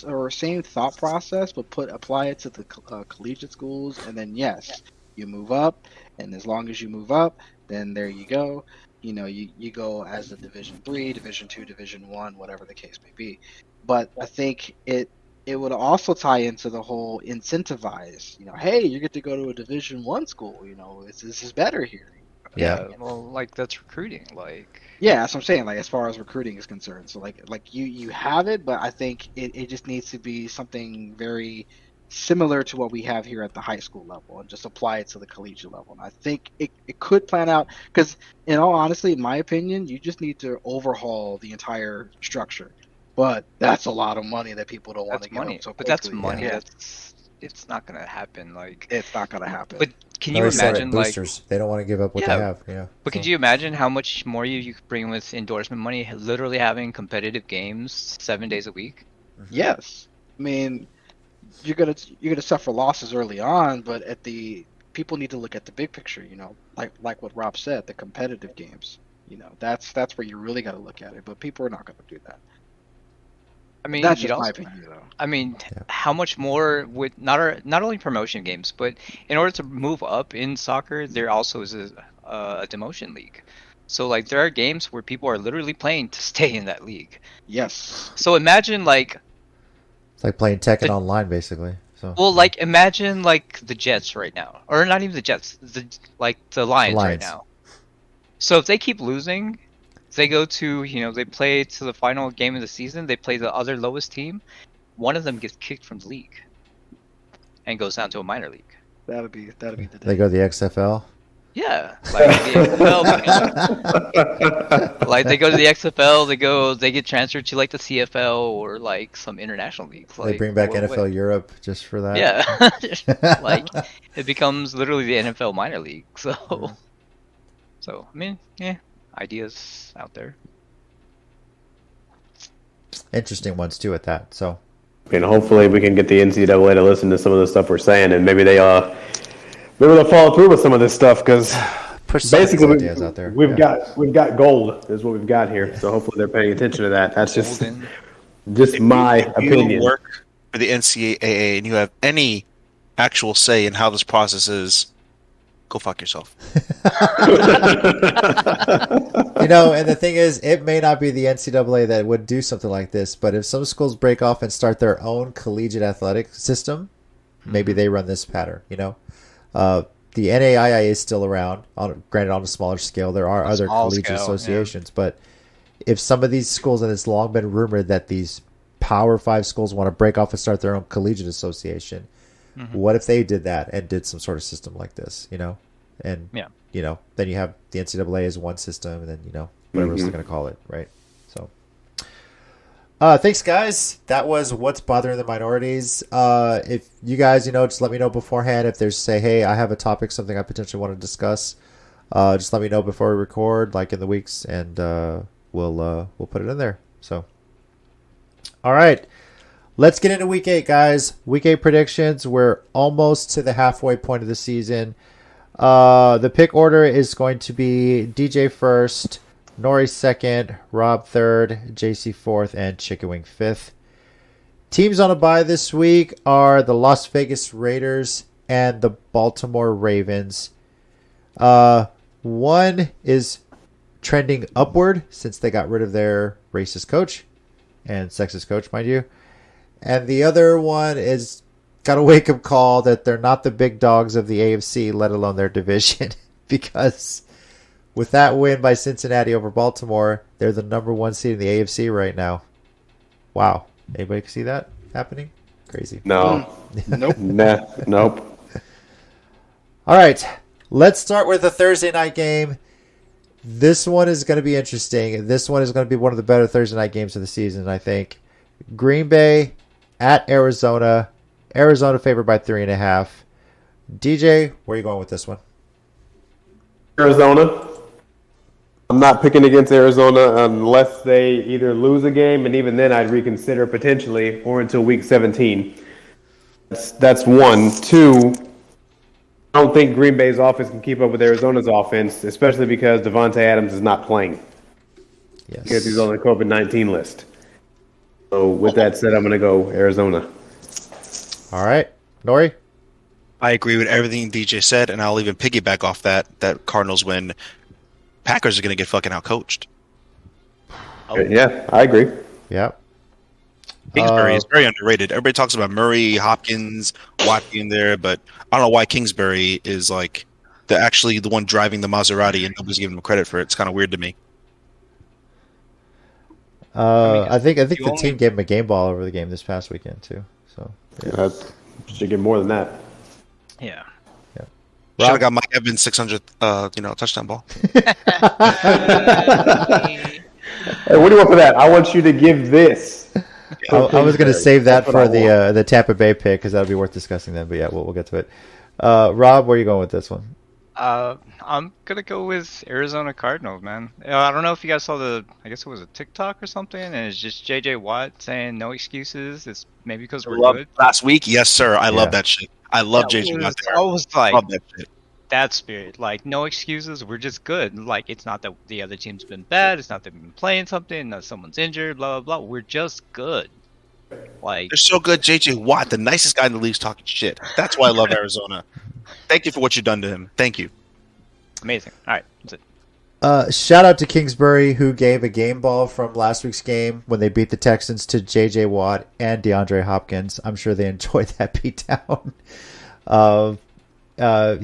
or same thought process, but apply it to the collegiate schools, and then yes, you move up, and as long as you move up, then there you go. you go as a Division 3, Division 2, Division 1, whatever the case may be. But I think it would also tie into the whole incentivize. Hey, you get to go to a Division 1 school. This is better here. Yeah. Well, like that's recruiting. Like, Yeah, that's what I'm saying. Like as far as recruiting is concerned, so like you have it, but I think it just needs to be something very similar to what we have here at the high school level, and just apply it to the collegiate level. And I think it could plan out because, in all honesty, in my opinion, you just need to overhaul the entire structure. But that's a lot of money that people don't want that's to give money. up so But that's quickly. money. Yeah. It's not gonna happen. Like, It's not gonna happen. but can you Already started imagine like? boosters? They don't want to give up what Yeah. they have. Yeah. But could you imagine how much more you could bring with endorsement money? Literally having competitive games 7 days a week. Yes, I mean you're gonna suffer losses early on, but people need to look at the big picture. Like what Rob said, the competitive games. That's where you really got to look at it. But people are not going to do that. I mean, That's you'd just my also- opinion, though. I mean, Yeah. how much more would not only promotion games, but in order to move up in soccer, there also is a demotion league. So like there are games where people are literally playing to stay in that league. Yes. So imagine like, It's like playing Tekken online, basically. So well, like imagine like the Jets right now, or not even the Jets, the Lions right Lions. now. So if they keep losing, they go to they play to the final game of the season. They play the other lowest team. One of them gets kicked from the league, and goes down to a minor league. That'd be the day. they go to the XFL. Yeah, like the XFL, like they go to the XFL, they get transferred to like the CFL or like some international leagues. They Like, bring back what- NFL Europe just for that. Yeah, like it becomes literally the NFL minor league. So, so I mean, yeah, ideas out there. Interesting ones too at that. So And hopefully we can get the NCAA to listen to some of the stuff we're saying, and maybe they'll follow through with some of this stuff, because push some of these basically ideas out there. we've Yeah. got gold is what we've got here. So hopefully they're paying attention to that. That's just Golden. my If you opinion. work for the NCAA and you have any actual say in how this process is, go fuck yourself. And the thing is, it may not be the NCAA that would do something like this, but if some schools break off and start their own collegiate athletic system, maybe they run this pattern. The NAIA is still around, granted on a smaller scale. There are other small collegiate scale, yeah. associations, but if some of these schools, and it's long been rumored that these Power 5 schools want to break off and start their own collegiate association, what if they did that and did some sort of system like this, And, Yeah. then you have the NCAA as one system, and then, whatever else they're going to call it, right? So, thanks, guys. That was What's Bothering the Minorities. If you guys, just let me know beforehand if there's, hey, I have a topic, something I potentially want to discuss. Just let me know before we record, like in the weeks, and we'll put it in there. So, all right. Let's get into Week 8, guys. Week 8 predictions. We're almost to the halfway point of the season. The pick order is going to be DJ first, Nori second, Rob third, JC fourth, and Chicken Wing fifth. Teams on a bye this week are the Las Vegas Raiders and the Baltimore Ravens. One is trending upward since they got rid of their racist coach and sexist coach, mind you. And the other one is got a wake-up call that they're not the big dogs of the AFC, let alone their division. Because with that win by Cincinnati over Baltimore, they're the number 1 seed in the AFC right now. Wow. Anybody see that happening? Crazy. No. Nope. Nah, nope. All right. Let's start with the Thursday night game. This one is going to be interesting. This one is going to be one of the better Thursday night games of the season, I think. Green Bay at Arizona. Arizona favored by 3.5. DJ, where are you going with this one? Arizona. I'm not picking against Arizona unless they either lose a game, and even then I'd reconsider potentially, or until week 17. That's one. Two, I don't think Green Bay's offense can keep up with Arizona's offense, especially because Devontae Adams is not playing. Yes. Because he's on the COVID-19 list. So with that said, I'm going to go Arizona. All right. Nori? I agree with everything DJ said, and I'll even piggyback off that Cardinals win. Packers are going to get fucking outcoached. Yeah, I agree. Yep. Kingsbury is very underrated. Everybody talks about Murray, Hopkins, Watt being there, but I don't know why Kingsbury is like actually the one driving the Maserati and nobody's giving him credit for it. It's kind of weird to me. I think the team gave him a game ball over the game this past weekend too. So Yeah, should get more than that. Yeah. Should have got Mike Evans' 600th, touchdown ball. Hey, what do you want for that? I want you to give this. I was going to save that That's what for I the Tampa Bay pick because that would be worth discussing then. But yeah, we'll get to it. Rob, where are you going with this one? I'm gonna go with Arizona Cardinals, man. I don't know if you guys saw I guess it was a TikTok or something, and it's just JJ Watt saying no excuses. It's maybe because we're good. Last week, yes, sir. I love that shit. I love JJ Watt there. I was like, love that shit. That spirit, like no excuses. We're just good. Like it's not that the other team's been bad. It's not that we've been playing something. That someone's injured. Blah blah blah. We're just good. Like they're so good. JJ Watt, the nicest guy in the league's talking shit. That's why I love Arizona. Thank you for what you've done to him. Thank you. Amazing. All right, that's it. Shout out to Kingsbury who gave a game ball from last week's game when they beat the Texans to J.J. Watt and DeAndre Hopkins. I'm sure they enjoyed that beatdown.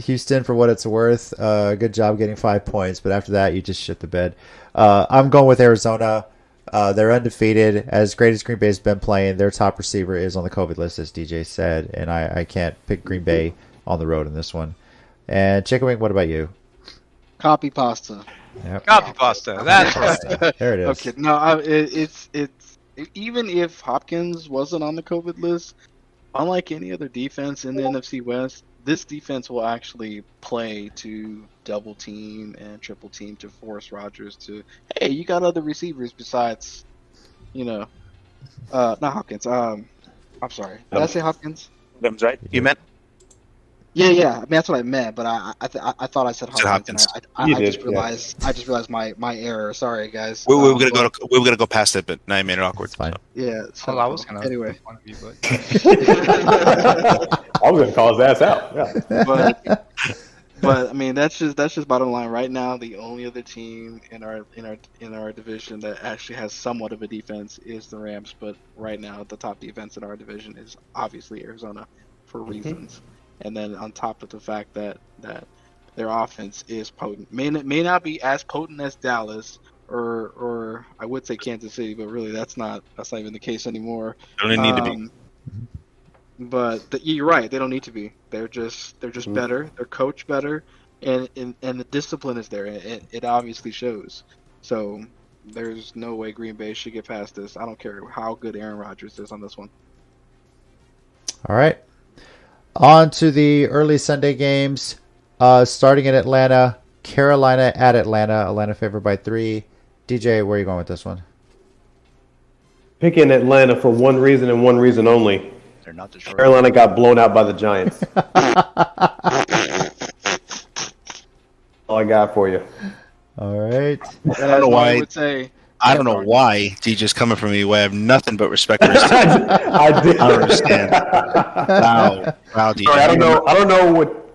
Houston, for what it's worth, good job getting 5 points, but after that, you just shit the bed. I'm going with Arizona. They're undefeated. As great as Green Bay's been playing, their top receiver is on the COVID list, as DJ said, and I can't pick Green Bay on the road in this one. And Chicken Wing, what about you? Copy pasta. Yep. Copy pasta. That's right. There it is. Okay, no, it's even if Hopkins wasn't on the COVID list, unlike any other defense in the NFC West, this defense will actually play to double team and triple team to force Rodgers to, hey, you got other receivers besides, not Hopkins. I'm sorry. Did I say Hopkins? That's right. You meant? Yeah. I mean, that's what I meant, but I thought I said Hopkins. Hopkins. I just realized my error. Sorry, guys. We were gonna go past it, but now you made it awkward. It's fine. Yeah. So, Well, I was gonna anyway. one of you, but I was gonna call his ass out. Yeah. But I mean, that's just bottom line. Right now, the only other team in our division that actually has somewhat of a defense is the Rams. But right now, the top defense in our division is obviously Arizona for reasons. And then on top of the fact that their offense is potent, may not be as potent as Dallas or I would say Kansas City, but really that's not even the case anymore. They don't need to be. But you're right, they don't need to be. They're just better. They're coached better, and the discipline is there. It obviously shows. So there's no way Green Bay should get past this. I don't care how good Aaron Rodgers is on this one. All right. On to the early Sunday games. Starting in Atlanta, Carolina at Atlanta. Atlanta favored by 3. DJ, where are you going with this one? Picking Atlanta for one reason and one reason only. they're not the short. Carolina got blown out by the Giants. All I got for you. All right. I don't know why. I don't know Darnold. why DJ's coming for me. I have nothing but respect for his team. I did. I don't understand. Wow, DJ. Sorry, I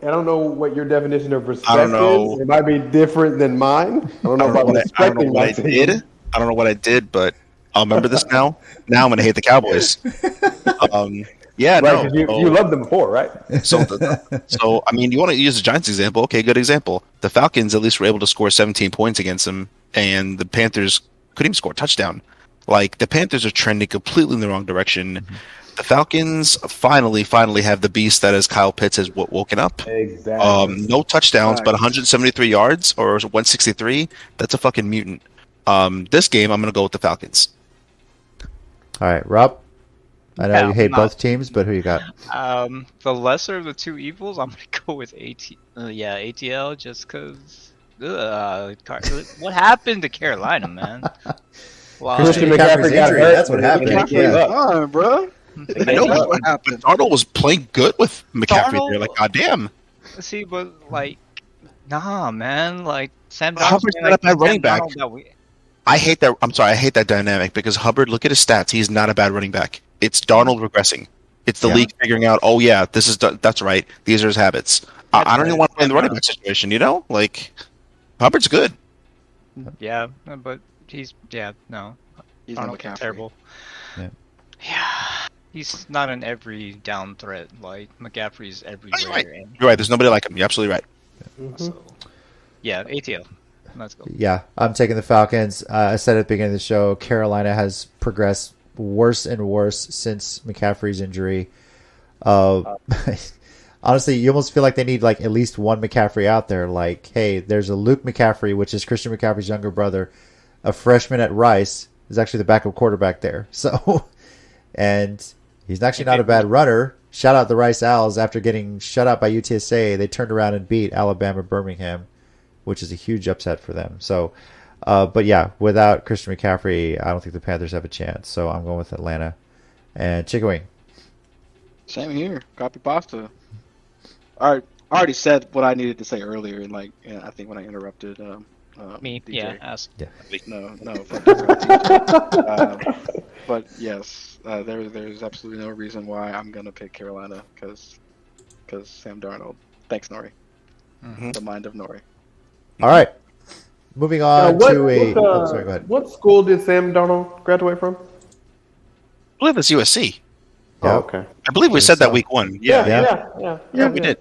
don't know what your definition of respect I don't know. is. It might be different than mine. I don't know about respecting my team. I don't know what I did, but I'll remember this now. Now I'm going to hate the Cowboys. Yeah, Right, 'cause no. you loved them before, right? So I mean, you want to use the Giants example? Okay, good example. The Falcons at least were able to score 17 points against them, and the Panthers couldn't even score a touchdown. Like, the Panthers are trending completely in the wrong direction. Mm-hmm. The Falcons finally have the beast that is Kyle Pitts has woken up. Exactly. No touchdowns, but 173 yards or 163. That's a fucking mutant. This game, I'm going to go with the Falcons. All right, Rob. I know Yeah, you hate I'm both teams, but who you got? The lesser of the two evils, I'm gonna go with ATL, just because. What happened to Carolina, man? Wow. Christian McCaffrey's McCaffrey got injury, hurt. that's what happened. Yeah. Fine, bro. I know, What but happened? Darnold was playing good with McCaffrey Darnold- there. Like, goddamn. See, but like, nah, man. Like Sam Hubbard's Darnold's not a bad running back. Darnold I hate that. I'm sorry. I hate that dynamic because Hubbard, look at his stats. He's not a bad running back. It's Darnold regressing. It's the league figuring out, oh, yeah, that's right. These are his habits. I don't even want to play in the running back situation, you know? Like, Hubbard's good. Yeah, but he's no. He's not Darnold's McCaffrey. terrible. Yeah. Yeah, he's not an every down threat like McCaffrey's everywhere. You're right. And You're right. There's nobody like him. You're absolutely right. so, yeah, ATL. Let's go. Yeah, I'm taking the Falcons. I said at the beginning of the show, Carolina has progressed worse and worse since McCaffrey's injury. Honestly, you almost feel like they need like at least one McCaffrey out there. Like, hey, there's a Luke McCaffrey, which is Christian McCaffrey's younger brother, a freshman at Rice, is actually the backup quarterback there. So, and he's actually not a bad runner. Shout out the Rice Owls. After getting shut out by UTSA, they turned around and beat Alabama Birmingham, which is a huge upset for them. So, but yeah, without Christian McCaffrey, I don't think the Panthers have a chance. So I'm going with Atlanta and Chicken Wing. Same here. Copy pasta. I already said what I needed to say earlier, and I think when I interrupted Me, DJ. yeah, ask. No. Fuck you, but yes, there's absolutely no reason why I'm gonna pick Carolina because Sam Darnold. Thanks, Nori. The mind of Nori. All right. Moving on to a. Sorry, go ahead. What school did Sam Darnold graduate from? I believe it's USC. Yeah. Oh, okay. I believe we said that week one. Yeah. We did.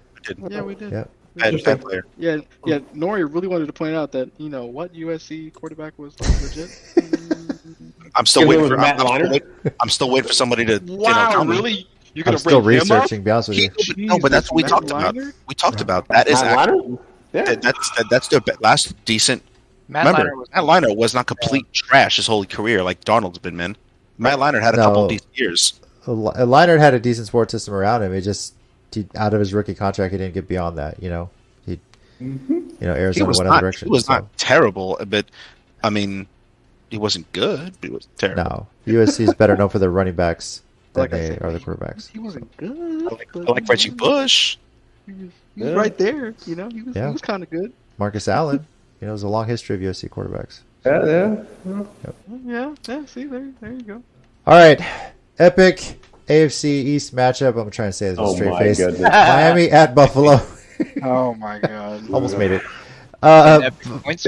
Yeah, we did. Yeah. Bad player. Yeah. Nori really wanted to point out that what USC quarterback was legit. I'm still His waiting name for. was Matt Leinart? I'm still waiting for somebody to. Wow, tell me. really? You're I'm gonna still bring him up? researching, to be honest with you. No, but that's what we Matt talked about. Leinart? We talked about that is Matt actually, Leinart? Yeah. that's their last decent. Matt Remember, Leinart was Matt Leinart was not complete trash his whole career like Darnold's been, man. Matt Leinart had a couple decent years. Leinart had a decent support system around him. It just out of his rookie contract, he didn't get beyond that. Arizona went other direction. He was not terrible, but I mean, he wasn't good, but he was terrible. No, USC is better known for their running backs than Like I they said, are the quarterbacks. He wasn't good. I like Reggie Bush. He was right there. He was kind of good. Marcus Allen. There's a long history of USC quarterbacks. Yeah. See, there you go. All right, epic AFC East matchup. I'm trying to say this with a straight face. Goodness. Miami at Buffalo. Oh my God. Almost made it. epic points.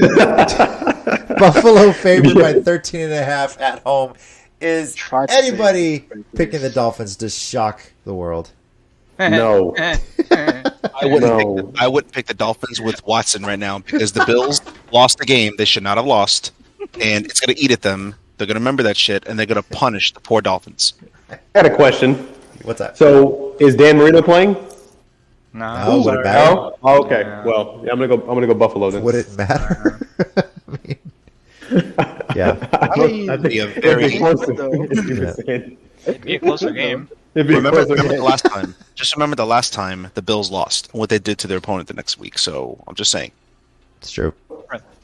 Buffalo favored by 13.5 at home. Is Try to anybody say it. picking the Dolphins to shock the world? No. I wouldn't pick the Dolphins with Watson right now because the Bills lost the game they should not have lost, and it's going to eat at them. They're going to remember that shit, and they're going to punish the poor Dolphins. I had a question. What's that? So, is Dan Marino playing? No, would it matter? No? Oh, okay. Yeah. Well, yeah, I'm gonna go Buffalo then. Would it matter? I mean, yeah. I mean, That'd be a It'd very. be closer. It'd be a closer game. Remember the last time. Just remember the last time the Bills lost and what they did to their opponent the next week. So I'm just saying. It's true.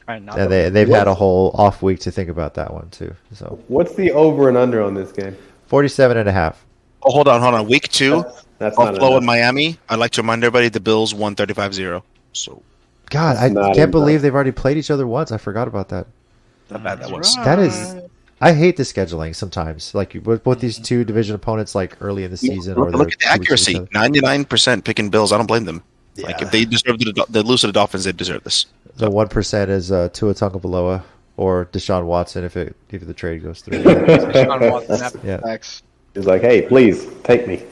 Right, not And they've had a whole off week to think about that one too. So What's the over and under on this game? 47.5. Oh, hold on. Week 2, That's not Buffalo enough. and Miami. I'd like to remind everybody the Bills won 35-0. So God, I not can't enough. believe they've already played each other once. I forgot about that. how bad that was. That is, I hate the scheduling sometimes. Like with these two division opponents, like early in the season. Or Look at the they're 2 weeks accuracy. from each other. 99% picking Bills. I don't blame them. Like Yeah. if they deserve they lose to the Dolphins, they deserve this. The 1% is Tua Tagovailoa or Deshaun Watson if the trade goes through. Deshaun Watson, Yeah. Facts. He's like, hey, please take me.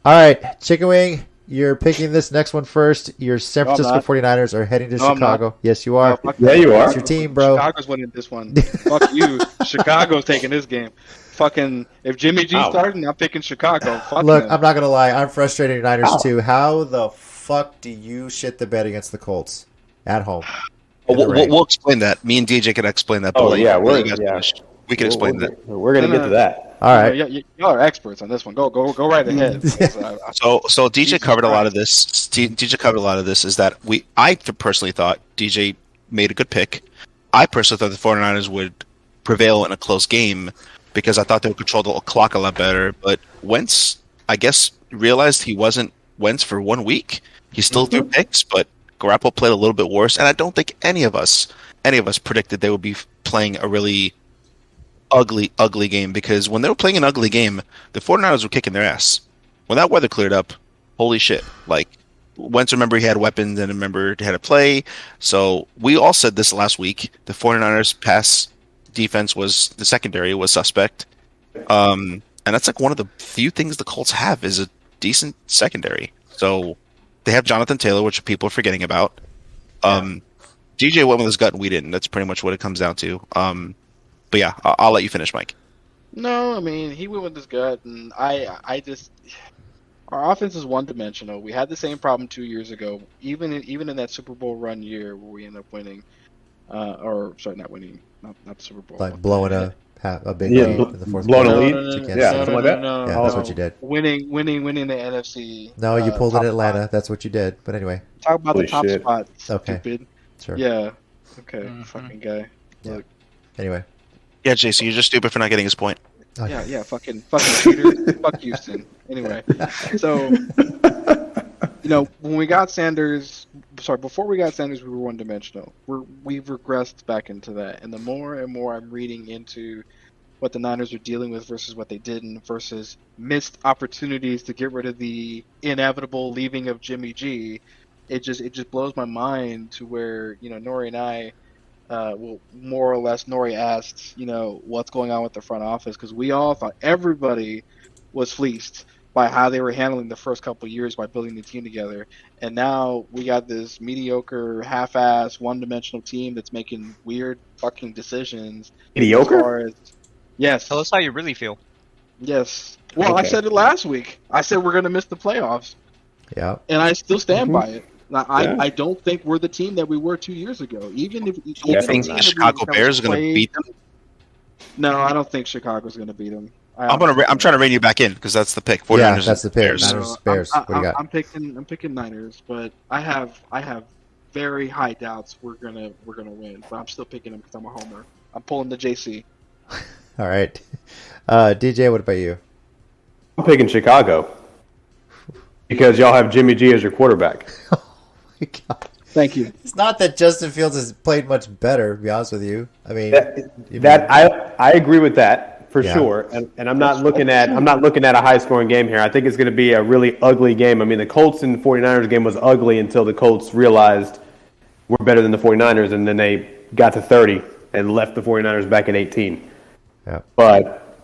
All right, Chicken Wing, you're picking this next one first. Your San No, I'm Francisco 49ers are heading to No, I'm Chicago. Yes, you are. Fuck Yeah, that. you are. It's your team, bro. Chicago's winning this one. Fuck you. Chicago's taking this game. Fucking, if Jimmy G's Ow. starting, I'm picking Chicago. Fuck Look, him. I'm not going to lie. I'm frustrated with Niners too. How the fuck do you shit the bed against the Colts at home? In the rain? We'll explain that. Me and DJ can explain that. Oh, but yeah, we can explain that. We're gonna get to that. All right. Y'all are experts on this one. Go right ahead. So DJ covered a lot of this. DJ covered a lot of this. Is that I personally thought DJ made a good pick. I personally thought the 49ers would prevail in a close game because I thought they would control the clock a lot better. But Wentz, I guess, realized he wasn't Wentz for 1 week. He still threw picks, but Garoppolo played a little bit worse. And I don't think any of us predicted they would be playing a really ugly game, because when they were playing an ugly game, the 49ers were kicking their ass. When that weather cleared up, holy shit. Like, Wentz, remember, he had weapons and remember how to play. So we all said this last week. The 49ers pass defense the secondary was suspect. And that's like one of the few things the Colts have is a decent secondary. So they have Jonathan Taylor, which people are forgetting about. DJ went with his gut and we didn't. That's pretty much what it comes down to. But yeah, I'll let you finish, Mike. No, I mean, he went with his gut, and I just... Our offense is one-dimensional. We had the same problem 2 years ago, even in that Super Bowl run year where we ended up winning. Not winning, not the Super Bowl. Like blowing a big lead in the fourth blowing a quarter. lead? To Kansas Yeah, City. something like that? No, Yeah, that's what you did. Winning the NFC. No, you pulled in top Atlanta. spot. That's what you did. But anyway. Talk about Holy the top shit. spot, Okay. stupid. Sure. Yeah. Okay, Mhm. fucking guy. Yeah. Look. Anyway. Yeah, JC, you're just stupid for not getting his point. Oh, Yeah, fucking Peter. Fuck Houston. Anyway, so when we got Sanders, before we got Sanders, we were one-dimensional. We've regressed back into that, and the more and more I'm reading into what the Niners are dealing with versus what they didn't, versus missed opportunities to get rid of the inevitable leaving of Jimmy G, it just blows my mind to where Nori and I. More or less, Nori asked, what's going on with the front office, because we all thought everybody was fleeced by how they were handling the first couple of years by building the team together, and now we got this mediocre, half-ass, one-dimensional team that's making weird fucking decisions. Mediocre? As far as, yes. Tell us how you really feel. Yes. Well, I Okay. said it last week. I said we're going to miss the playoffs, Yeah. and I still stand by it. Now, Yeah. I don't think we're the team that we were 2 years ago. Even if You even think the the team Chicago that was Bears are going to played- beat them? No, I don't think Chicago's going to beat them. I'm trying to rein you back in because that's the pick. 49ers Yeah, that's the pick. Bears. Niners, Bears. What do you got? I'm picking Niners, but I have very high doubts we're gonna win. But I'm still picking them because I'm a homer. I'm pulling the JC. All right. DJ, what about you? I'm picking Chicago because y'all have Jimmy G as your quarterback. Oh my God. Thank you. It's not that Justin Fields has played much better, to be honest with you. I mean, I agree with that for Yeah. sure, and I'm not looking at a high scoring game here. I think it's going to be a really ugly game. I mean, the Colts and 49ers game was ugly until the Colts realized we're better than the 49ers, and then they got to 30 and left the 49ers back at 18. Yeah. But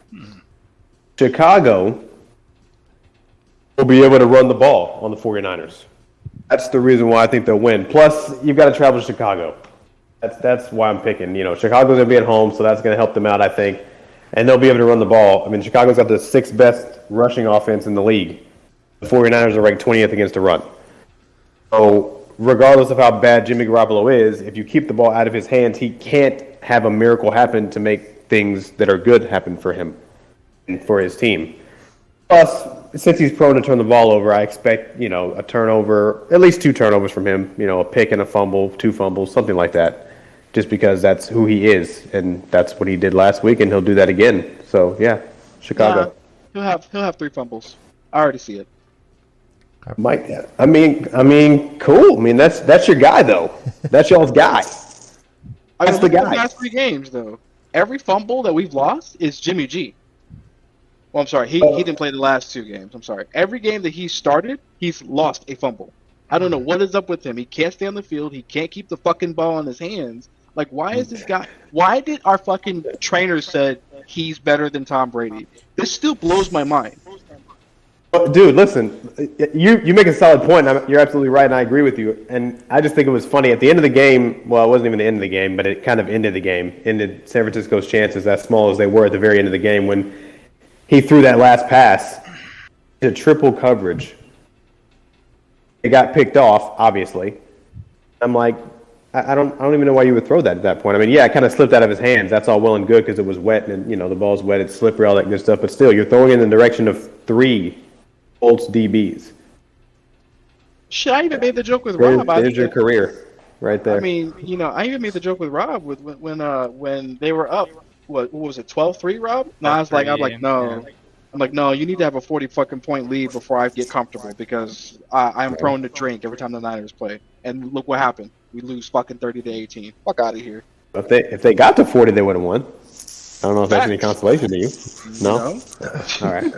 Chicago will be able to run the ball on the 49ers. That's the reason why I think they'll win. Plus, you've got to travel to Chicago. That's why I'm picking. Chicago's going to be at home, so that's going to help them out, I think. And they'll be able to run the ball. I mean, Chicago's got the sixth best rushing offense in the league. The 49ers are ranked 20th against the run. So, regardless of how bad Jimmy Garoppolo is, if you keep the ball out of his hands, he can't have a miracle happen to make things that are good happen for him and for his team. Plus, since he's prone to turn the ball over, I expect, a turnover, at least 2 turnovers from him, a pick and a fumble, 2 fumbles, something like that. Just because that's who he is, and that's what he did last week, and he'll do that again. So, yeah, Chicago. He'll have 3 fumbles. I already see it. Mike, I mean, cool. I mean, that's your guy, though. That's y'all's guy. That's the look at guy. The last 3 games, though. Every fumble that we've lost is Jimmy G. Well, I'm sorry. He didn't play the last 2 games. I'm sorry. Every game that he started, he's lost a fumble. I don't know what is up with him. He can't stay on the field. He can't keep the fucking ball in his hands. Like, why is this guy... Why did our fucking trainer said he's better than Tom Brady? This still blows my mind. Dude, listen, you make a solid point. You're absolutely right, and I agree with you. And I just think it was funny. At the end of the game, well, it wasn't even the end of the game, but it kind of ended the game. Ended San Francisco's chances as small as they were at the very end of the game when he threw that last pass to triple coverage. It got picked off, obviously. I'm like, I don't even know why you would throw that at that point. I mean, yeah, it kind of slipped out of his hands. That's all well and good because it was wet and, the ball's wet, it's slippery, all that good stuff. But still, you're throwing in the direction of 3 Colts DBs. Shit, I even made the joke with Rob. There's your career right there. I mean, I even made the joke with Rob when they were up. What was it, 12-3, Rob? No, I'm like, no. I'm like, no, you need to have a 40 fucking point lead before I get comfortable because I'm prone to drink every time the Niners play. And look what happened. We lose fucking 30-18. Fuck out of here. If they got to 40, they would have won. I don't know if that's any consolation to you. No? All right.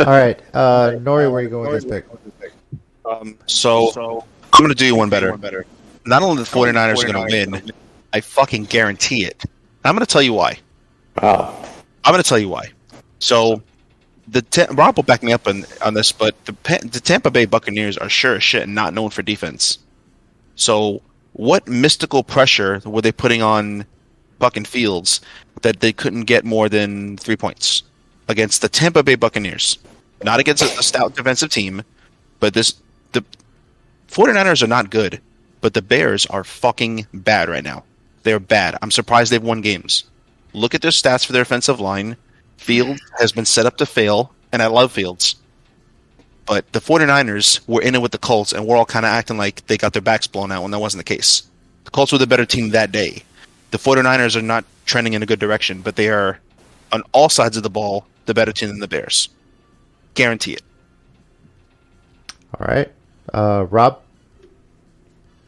all right. Nori, where are you going with this pick? So I'm going to do you one better. Not only the 49ers are going to win, I fucking guarantee it. I'm going to tell you why. Wow. I'm going to tell you why. So, Rob will back me up on this, but the Tampa Bay Buccaneers are sure as shit not known for defense. So, what mystical pressure were they putting on fucking Fields that they couldn't get more than 3 points against the Tampa Bay Buccaneers? Not against a stout defensive team, but the 49ers are not good, but the Bears are fucking bad right now. They're bad. I'm surprised they've won games. Look at their stats for their offensive line. Fields has been set up to fail, and I love Fields. But the 49ers were in it with the Colts, and we're all kind of acting like they got their backs blown out when that wasn't the case. The Colts were the better team that day. The 49ers are not trending in a good direction, but they are, on all sides of the ball, the better team than the Bears. Guarantee it. All right. Rob?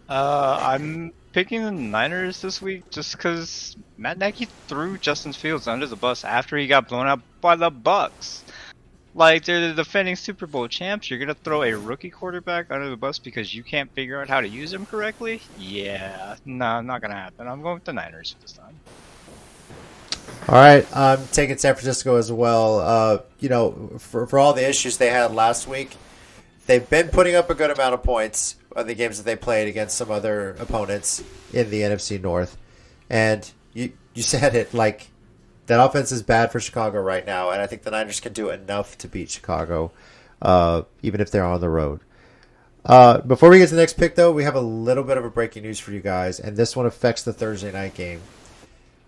I'm picking the Niners this week just because Matt Nagy threw Justin Fields under the bus after he got blown out by the Bucks. Like, they're the defending Super Bowl champs. You're going to throw a rookie quarterback under the bus because you can't figure out how to use him correctly? Yeah, no, not going to happen. I'm going with the Niners this time. All right. I'm taking San Francisco as well. For all the issues they had last week, they've been putting up a good amount of points on the games that they played against some other opponents in the NFC North. And you said it, like, that offense is bad for Chicago right now, and I think the Niners can do enough to beat Chicago, even if they're on the road. Before we get to the next pick, though, we have a little bit of a breaking news for you guys, and this one affects the Thursday night game.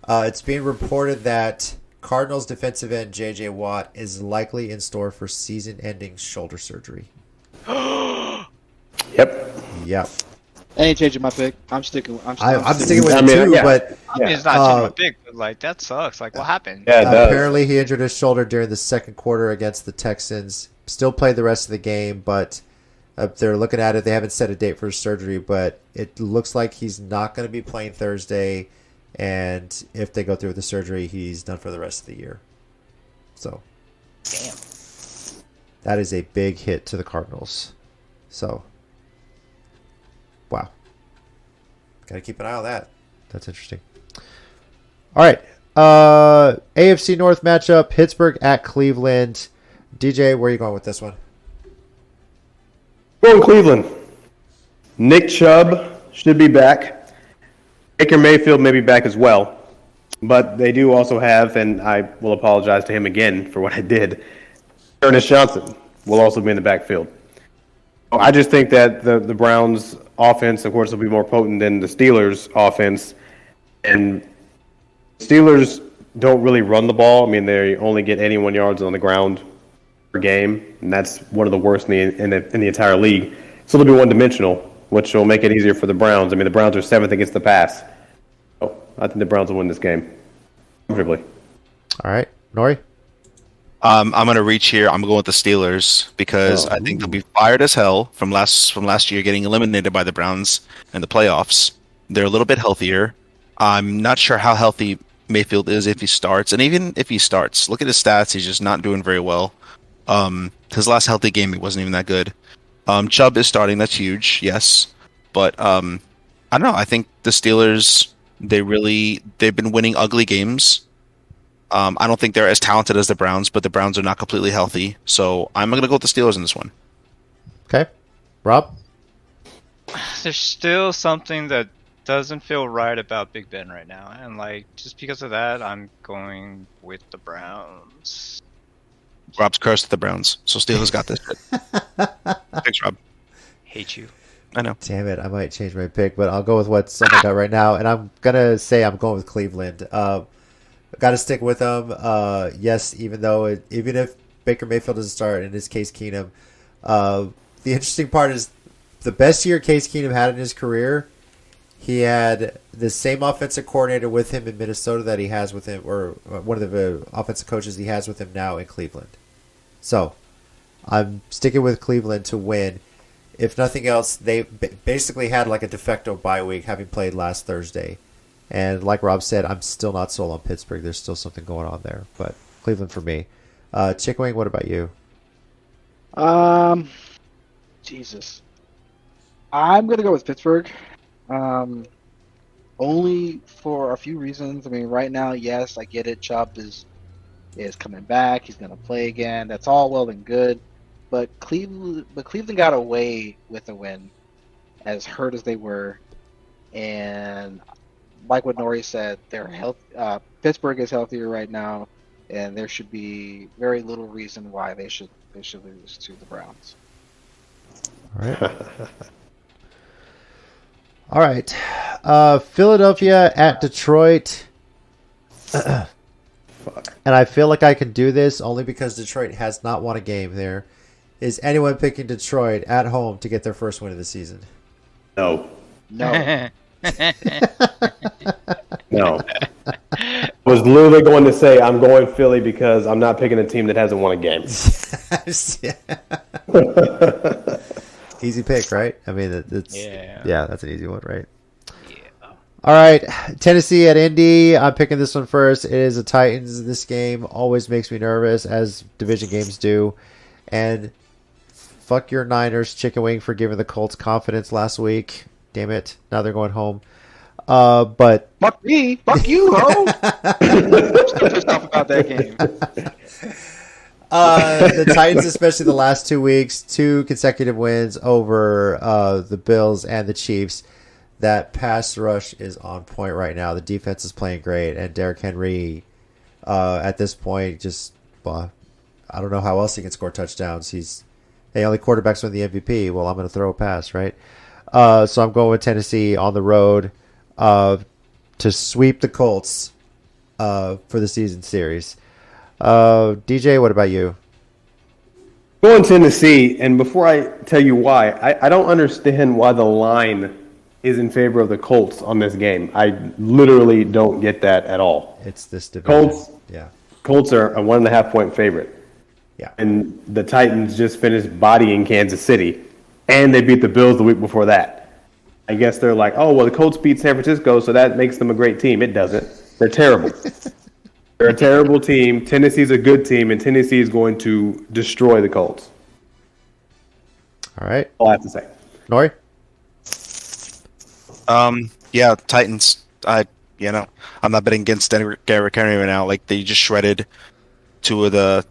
It's being reported that Cardinals defensive end J.J. Watt is likely in store for season-ending shoulder surgery. Yep. Yep. I ain't changing my pick. I'm sticking with I'm sticking with I it mean, too, yeah. but I mean, it's not changing my pick, but, like, that sucks. Like, what happened? Yeah, it does. apparently he injured his shoulder during the second quarter against the Texans. Still played the rest of the game, but they're looking at it. They haven't set a date for his surgery, but it looks like he's not going to be playing Thursday. And if they go through with the surgery, he's done for the rest of the year. So, Damn. that is a big hit to the Cardinals. So, wow. Got to keep an eye on that. That's interesting. All right. AFC North matchup, Pittsburgh at Cleveland. DJ, where are you going with this one? Going Cleveland. Nick Chubb should be back. Baker Mayfield may be back as well. But they do also have, and I will apologize to him again for what I did, Ernest Johnson will also be in the backfield. I just think that the Browns' offense, of course, will be more potent than the Steelers' offense. And Steelers don't really run the ball. I mean, they only get 81 yards on the ground per game, and that's one of the worst in the entire league. So they'll be one-dimensional, which will make it easier for the Browns. I mean, the Browns are 7th against the pass. So I think the Browns will win this game comfortably. All right. Nori? I'm gonna reach here. I'm going with the Steelers because I think they'll be fired as hell from last year, getting eliminated by the Browns in the playoffs. They're a little bit healthier. I'm not sure how healthy Mayfield is if he starts, and even if he starts, look at his stats. He's just not doing very well. His last healthy game, he wasn't even that good. Chubb is starting. That's huge, yes, but I don't know. I think the Steelers they've been winning ugly games. I don't think they're as talented as the Browns, but the Browns are not completely healthy. So I'm going to go with the Steelers in this one. Okay. Rob? There's still something that doesn't feel right about Big Ben right now. And, like, just because of that, I'm going with the Browns. Rob's cursed with the Browns, so Steelers got this shit. Thanks, Rob. Hate you. I know. Damn it. I might change my pick, but I'll go with what's I got right now. And I'm going to say I'm going with Cleveland. Got to stick with them. Yes, even if Baker Mayfield doesn't start, in this case Keenum. The interesting part is the best year Case Keenum had in his career, he had the same offensive coordinator with him in Minnesota that he has with him, or one of the offensive coaches he has with him now in Cleveland. So I'm sticking with Cleveland to win. If nothing else, they basically had like a de facto bye week, having played last Thursday. And like Rob said, I'm still not sold on Pittsburgh. There's still something going on there. But Cleveland for me. Chick Wing, what about you? Jesus. I'm gonna go with Pittsburgh. Only for a few reasons. I mean, right now, yes, I get it. Chubb is coming back. He's gonna play again. That's all well and good. But Cleveland got away with a win, as hurt as they were, and like what Nori said, Pittsburgh is healthier right now, and there should be very little reason why they should lose to the Browns. All right. All right. Philadelphia at Detroit. Fuck. And I feel like I can do this only because Detroit has not won a game there. Is anyone picking Detroit at home to get their first win of the season? No. No. No. I was literally going to say I'm going Philly because I'm not picking a team that hasn't won a game. Easy pick, right? I mean, Yeah. that's an easy one, right? Yeah. All right, Tennessee at Indy. I'm picking this one first. It is the Titans. This game always makes me nervous, as division games do. And fuck your Niners chicken wing for giving the Colts confidence last week. Damn it. Now they're going home. But Fuck me. Fuck you, ho. I'm still pissed off about that game. the Titans, especially the last 2 weeks, 2 consecutive wins over the Bills and the Chiefs. That pass rush is on point right now. The defense is playing great, and Derrick Henry, at this point, I don't know how else he can score touchdowns. Only quarterbacks win the MVP. Well, I'm going to throw a pass, right? So I'm going with Tennessee on the road to sweep the Colts for the season series. DJ, what about you? Going Tennessee, and before I tell you why, I don't understand why the line is in favor of the Colts on this game. I literally don't get that at all. It's this division. Colts are a 1.5 point favorite. Yeah. And the Titans just finished bodying Kansas City, and they beat the Bills the week before that. I guess they're like, oh, well, the Colts beat San Francisco, so that makes them a great team. It doesn't. They're terrible. They're a terrible team. Tennessee's a good team, and Tennessee is going to destroy the Colts. All right. All I have to say. Nori? Yeah, Titans. I'm not betting against Derrick Henry right now. Like, they just shredded 2 of the,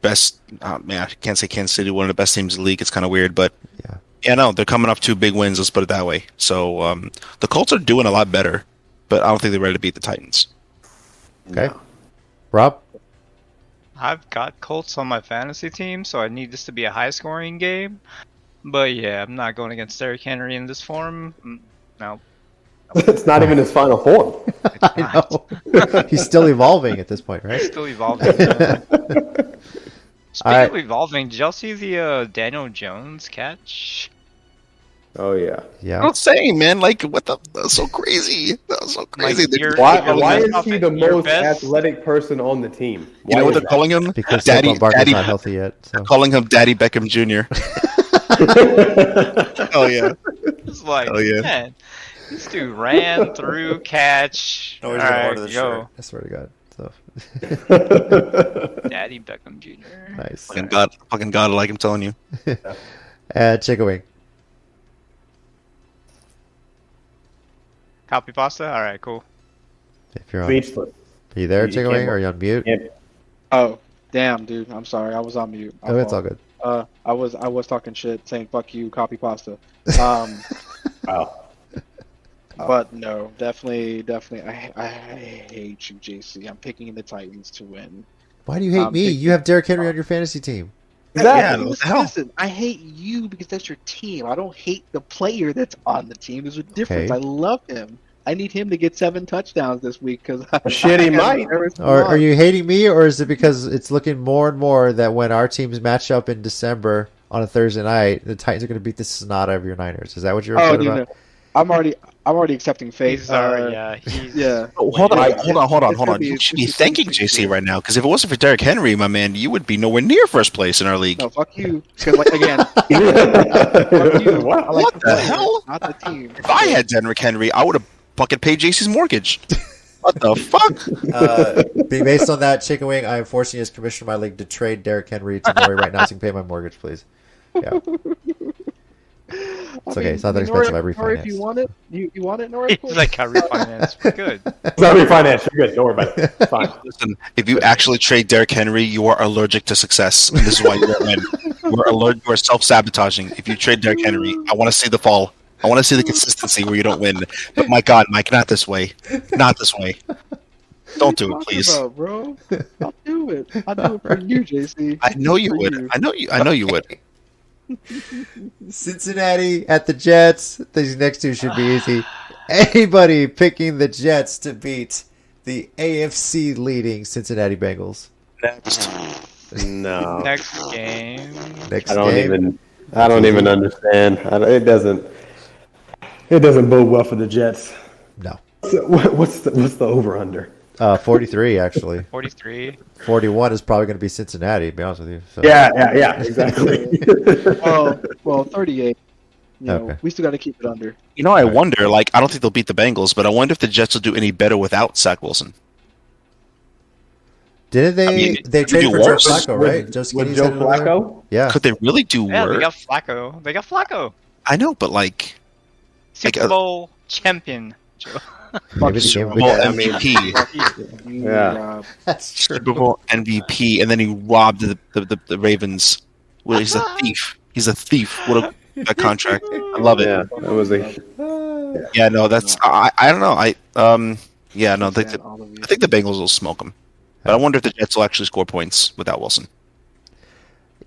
best. I can't say Kansas City, one of the best teams in the league. It's kind of weird, but they're coming off 2 big wins. Let's put it that way. So the Colts are doing a lot better, but I don't think they're ready to beat the Titans. Okay. Rob? I've got Colts on my fantasy team, so I need this to be a high-scoring game. But yeah, I'm not going against Derrick Henry in this form. No. It's not even his final form. I know. He's still evolving at this point, right? Still evolving. Speaking of evolving, did y'all see the Daniel Jones catch? Oh, yeah. Yeah. I'm not saying, man. Like, what the? That's so crazy. That's so crazy. Why is he the most athletic person on the team? You know what they're calling him? Because Saquon Barkley's not healthy yet. So. They're calling him Daddy Beckham Jr. Oh, yeah. It's like, man, this dude ran through catch. All right, go. I swear to God. So. Daddy Beckham Jr. Nice. Fucking God, like I'm telling you. Chicken wing. Copy pasta? Alright, cool. If you're on. Speechless. Are you there, Chicken wing? Or are you on mute? Yep. Oh, damn, dude. I'm sorry. I was on mute. Oh, it's all good. I was talking shit, saying "fuck you," copy pasta. Wow. But no, definitely. I hate you, JC. I'm picking the Titans to win. Why do you hate me? You have Derrick Henry on your fantasy team. Exactly. Yeah, Listen, I hate you because that's your team. I don't hate the player that's on the team. There's a difference. Okay. I love him. I need him to get 7 touchdowns this week because Shit, he might. Are you hating me, or is it because it's looking more and more that when our teams match up in December on a Thursday night, the Titans are going to beat the snot out of your Niners? Is that what you're upset about? No. I'm already accepting face. Sorry, yeah. Oh, hold on. You should be thanking JC right now, because if it wasn't for Derrick Henry, my man, you would be nowhere near first place in our league. No, fuck you. Because again, fuck you. What the hell? Not the team. If I had Derrick Henry, I would have fucking paid JC's mortgage. What the fuck? Based on that, Chicken Wing, I am forcing you as commissioner of my league to trade Derrick Henry to Nori right now so you can pay my mortgage, please. Yeah. It's okay. It's not that expensive. I refinance. If you want it, you want it, Nori? It's like I refinance. We're good. It's not refinance. You're good. Don't worry about it. It's fine. Listen, if you actually trade Derrick Henry, you are allergic to success. And this is why you won't win. You are self-sabotaging. If you trade Derrick Henry, I want to see the fall. I want to see the consistency where you don't win. But my God, Mike, not this way. Not this way. Don't do it, please. About, bro? I'll do it. I'll do it for you, JC. I know you For would. you. I know you would. Cincinnati at the Jets. These next two should be easy. Anybody picking the Jets to beat the AFC leading Cincinnati Bengals? Next. No. Next game. Next I don't game. even understand. It doesn't bode well for the Jets. No. So what's the over under? 43 actually. 43. 41 is probably going to be Cincinnati. To be honest with you. So. Yeah, exactly. Well, 38. You know, Okay. we still got to keep it under. You know, I wonder, like, I don't think they'll beat the Bengals, but I wonder if the Jets will do any better without Zach Wilson. Didn't they? I mean, they could traded do for Joe worse. Flacco, right? Joe With Skinny's Joe headed over there? Flacco? Yeah. Could they really do Yeah, worse? they got Flacco. They got Flacco. I know, but like, Super Bowl champion. Joe. Maybe the Super game Bowl will be- MVP, Yeah. That's true. Super Bowl MVP, and then he robbed the Ravens. Well, he's a thief. He's a thief. What a contract. I love it. Yeah, that was a Yeah, no, that's I don't know. I think All of you. I think the Bengals will smoke them, but I wonder if the Jets will actually score points without Wilson.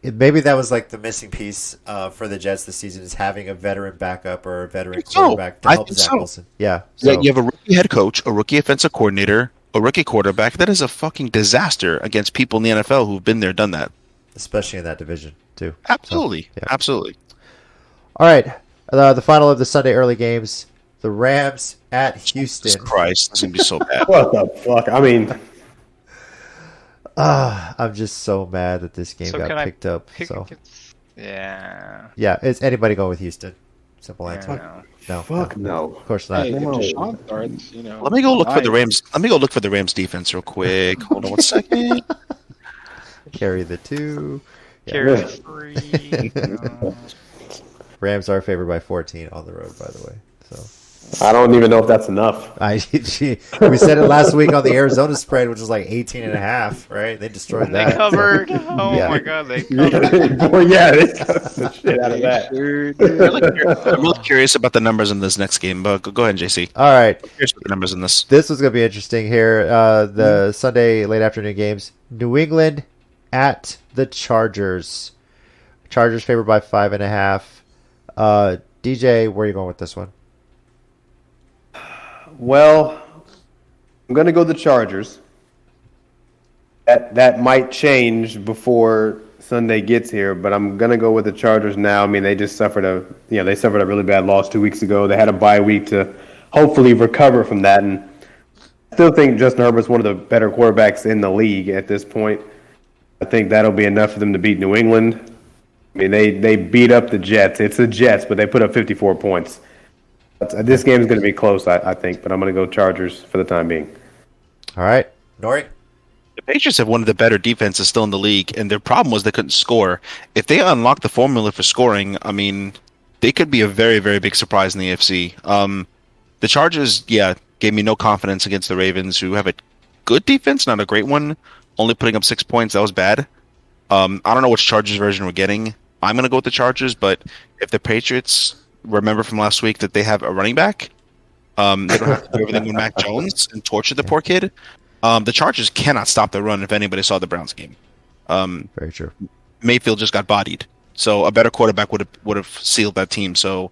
Maybe that was like the missing piece for the Jets this season is having a veteran backup or a veteran So, quarterback to I help think Zach so. Wilson. Yeah. Yeah, So, you have a rookie head coach, a rookie offensive coordinator, a rookie quarterback. That is a fucking disaster against people in the NFL who've been there, done that. especially in that division too. Absolutely, yeah. absolutely. All right. The final of the Sunday early games: the Rams at Houston. Jesus Christ, this is gonna be so bad. what the fuck? I mean, I'm just so mad that this game So got can I picked up. Pick So against- yeah. yeah, is anybody going with Houston? Simple answer. Yeah. No, fuck no. of course not. Hey, if No. Deshaun starts, you know. Let me go look for the nice. Rams. Let me go look for the Rams defense real quick. Hold on one second. Carry the 2. Carry free. Rams are favored by 14 on the road, by the way. So I don't even know if that's enough. we said it last week on the Arizona spread, which was like 18.5, right? They destroyed They that. covered. Oh Yeah. my god, they covered. Well, yeah, they cut the shit out of that. Sure I'm did. really curious about the numbers in this next game, but go ahead, JC. All right. Curious about the numbers in this. This was going to be interesting here. The Sunday late afternoon games. New England at the Chargers. Chargers favored by 5.5. DJ, where are you going with this one? Well, I'm gonna go the Chargers. That might change before Sunday gets here, but I'm gonna go with the Chargers now. I mean, they just suffered a really bad loss 2 weeks ago. They had a bye week to hopefully recover from that, and I still think Justin Herbert's one of the better quarterbacks in the league at this point. I think that'll be enough for them to beat New England. I mean, they beat up the Jets. It's the Jets, but they put up 54 points. This game is going to be close, I think, but I'm going to go Chargers for the time being. All right. Nori? The Patriots have one of the better defenses still in the league, and their problem was they couldn't score. If they unlock the formula for scoring, I mean, they could be a very, very big surprise in the AFC. The Chargers, gave me no confidence against the Ravens, who have a good defense, not a great one. Only putting up 6 points, that was bad. I don't know which Chargers version we're getting. I'm going to go with the Chargers, but if the Patriots remember from last week that they have a running back, they don't have to do everything with Mac Jones and torture the poor kid. The Chargers cannot stop the run if anybody saw the Browns game. Very true. Mayfield just got bodied. So a better quarterback would have sealed that team. So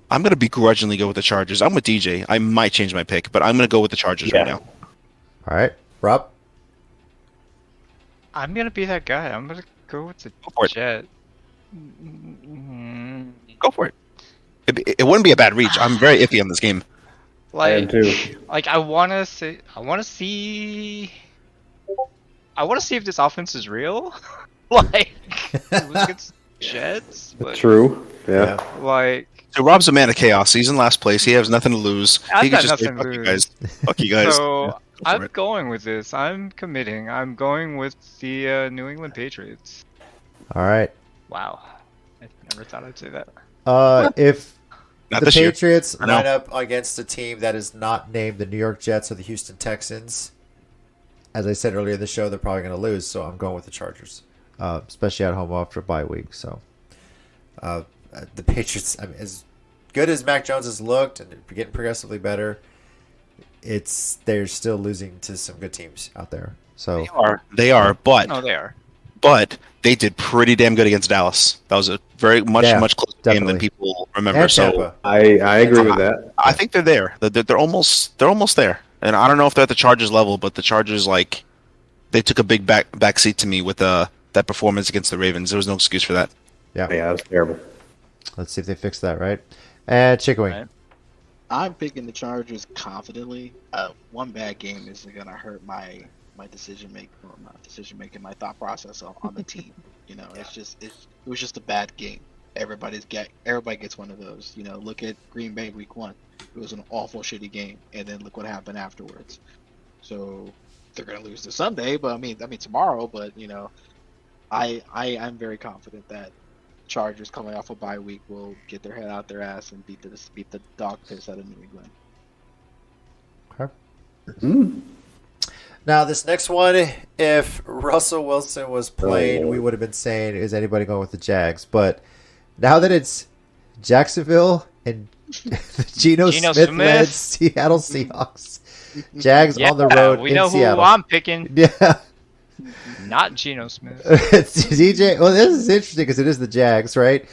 I'm going to begrudgingly go with the Chargers. I'm with DJ. I might change my pick, but I'm going to go with the Chargers right now. All right. Rob? I'm gonna be that guy. I'm gonna go with the for it. Jet. Go for it. It wouldn't be a bad reach. I'm very iffy on this game. Like, too. I want to see if this offense is real. Like, it was against Jets, but True. Yeah. like, So Rob's a man of chaos. He's in last place. He has nothing to lose. I've He got could just say, nothing to fuck you lose." guys. Fuck you guys. so for I'm it. going with this. I'm committing. I'm going with the New England Patriots. All right. Wow. never thought I'd say that. If Not the this year. Patriots I know. line up against a team that is not named the New York Jets or the Houston Texans, as I said earlier in the show, they're probably going to lose. So I'm going with the Chargers, especially at home after a bye week. So the Patriots, I mean, as good as Mac Jones has looked and getting progressively better, they're still losing to some good teams out there. So They are, but No, they are. they did pretty damn good against Dallas. That was a very much closer game definitely. than people remember. And So Tampa. I agree with that. I think they're there. They're almost there. And I don't know if they're at the Chargers level, but the Chargers they took a big back seat to me with that performance against the Ravens. There was no excuse for that. Yeah, that was terrible. Let's see if they fix that, right? And Chicken Wing. Right. I'm picking the Chargers confidently. One bad game isn't gonna hurt my decision making, my thought process on the team. You know, it was just a bad game. Everybody gets one of those. You know, look at Green Bay week 1. It was an awful shitty game, and then look what happened afterwards. So they're gonna lose this Sunday, but I mean tomorrow. But you know, I'm very confident that Chargers coming off a bye week will get their head out their ass and beat the dog piss out of New England. Okay. Now, this next one, if Russell Wilson was playing, we would have been saying, is anybody going with the Jags? But now that it's Jacksonville and the Geno Smith-led Seattle Seahawks, Jags on the road we in know Seattle. who I'm picking. Yeah. Not Geno Smith. It's DJ. Well, this is interesting because it is the Jags, right?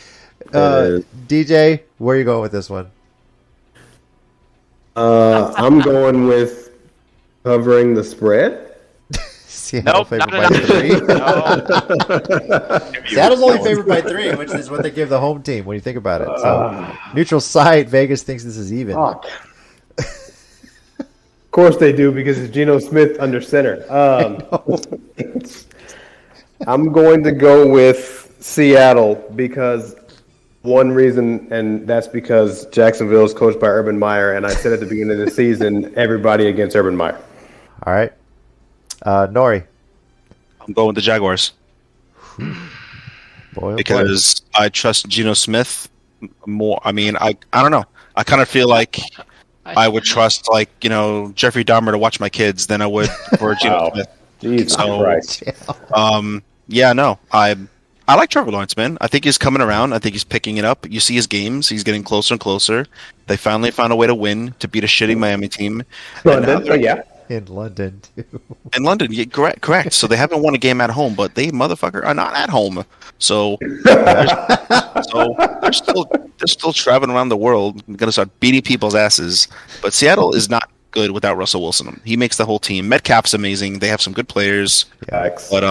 DJ, where are you going with this one? I'm going with covering the spread. Seattle Nope, favored not by enough. 3. No. Seattle's only favored by 3, which is what they give the home team when you think about it. So neutral site, Vegas thinks this is even. Fuck. Of course they do because it's Geno Smith under center. I'm going to go with Seattle because one reason, and that's because Jacksonville is coached by Urban Meyer, and I said at the beginning of the season, everybody against Urban Meyer. All right. Nori. I'm going with the Jaguars Boy, oh because I trust Geno Smith more. I mean, I don't know. I kind of feel like I would trust Jeffrey Dahmer to watch my kids than I would for Geno Smith. Jesus So, Christ. Yeah, no, I like Trevor Lawrence, man. I think he's coming around. I think he's picking it up. You see his games; he's getting closer and closer. They finally found a way to win, to beat a shitty Miami team. London, but yeah. In London, too. In London, yeah, correct. So they haven't won a game at home, but they motherfucker are not at home. So they're still traveling around the world, gonna start beating people's asses. But Seattle is not good without Russell Wilson. He makes the whole team. Metcalf's amazing. They have some good players. Yikes. But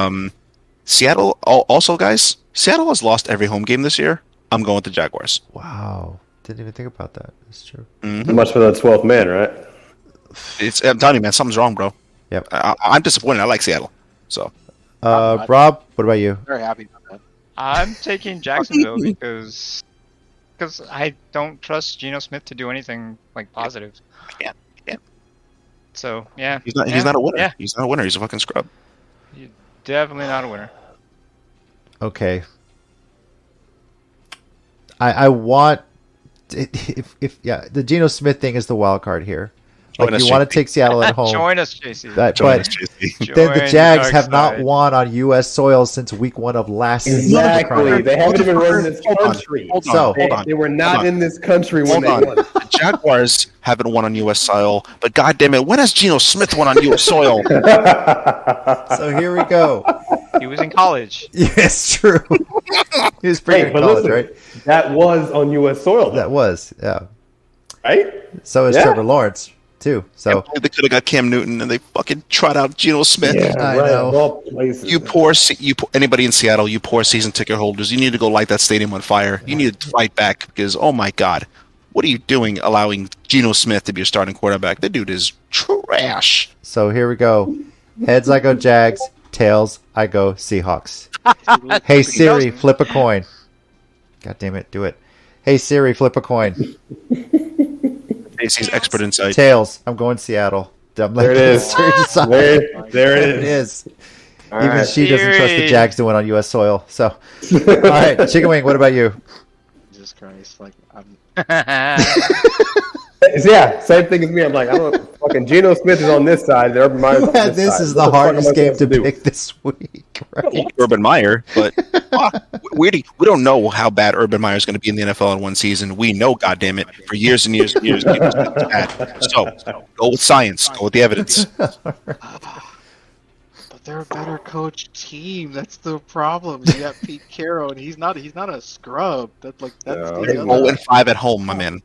Seattle also, guys, Seattle has lost every home game this year. I'm going with the Jaguars. Wow. Didn't even think about that. That's true. Mm-hmm. Much for the 12th man, right? I'm telling you, man, something's wrong, bro. Yep. I'm disappointed. I like Seattle. So Rob, what about you? Very happy about that. I'm taking Jacksonville because I don't trust Geno Smith to do anything positive. Yeah. So yeah, he's not a winner. Yeah, He's not a winner. He's a fucking scrub. he's definitely not a winner. Okay. I want if the Geno Smith thing is the wild card here. Join us, You want JC. to take Seattle at home. Join us, JC. But Join us, JC. then the Join Jags dark have not side. won on U.S. soil since week 1 of last season. Exactly. They haven't even run in this country. Hold on. They were not in this country when Hold they on. won. The Jaguars haven't won on U.S. soil, but goddamn it, when has Geno Smith won on U.S. soil? So here we go. He was in college. Yes, true. He was pretty in but college, listen, right? that was on U.S. soil, though, That was, yeah. right? So is Yeah. Trevor Lawrence, too. So They could have got Cam Newton, and they fucking trot out Geno Smith. I right. know. Of all places. Anybody in Seattle, you poor season ticket holders, you need to go light that stadium on fire. You need to fight back because, oh my God, what are you doing allowing Geno Smith to be your starting quarterback? The dude is trash. So here we go. Heads, I go Jags. Tails, I go Seahawks. Hey Siri, flip a coin. God damn it, do it. Hey Siri, flip a coin. JC's expert insight. Tails, I'm going Seattle. I'm There it is. Siri decide. There it It is. is. All Even right. she doesn't trust the Siri. Jags to win on U.S. soil. So, all right, Chicken Wing, what about you? Jesus Christ! Like I'm. Yeah, same thing as me. I'm like, I don't fucking Geno Smith is on this side. Urban Meyer's on this This side. is What the fuck am I hardest game supposed to do? pick this week, right? Urban Meyer, but we don't know how bad Urban Meyer is going to be in the NFL in one season. We know, goddammit, for years and years and years. It's bad. So go with science. Go with the evidence. But they're a better coach team. That's the problem. You got Pete Carroll, and he's not a scrub. That's No. the other. 0-5 at home, my man.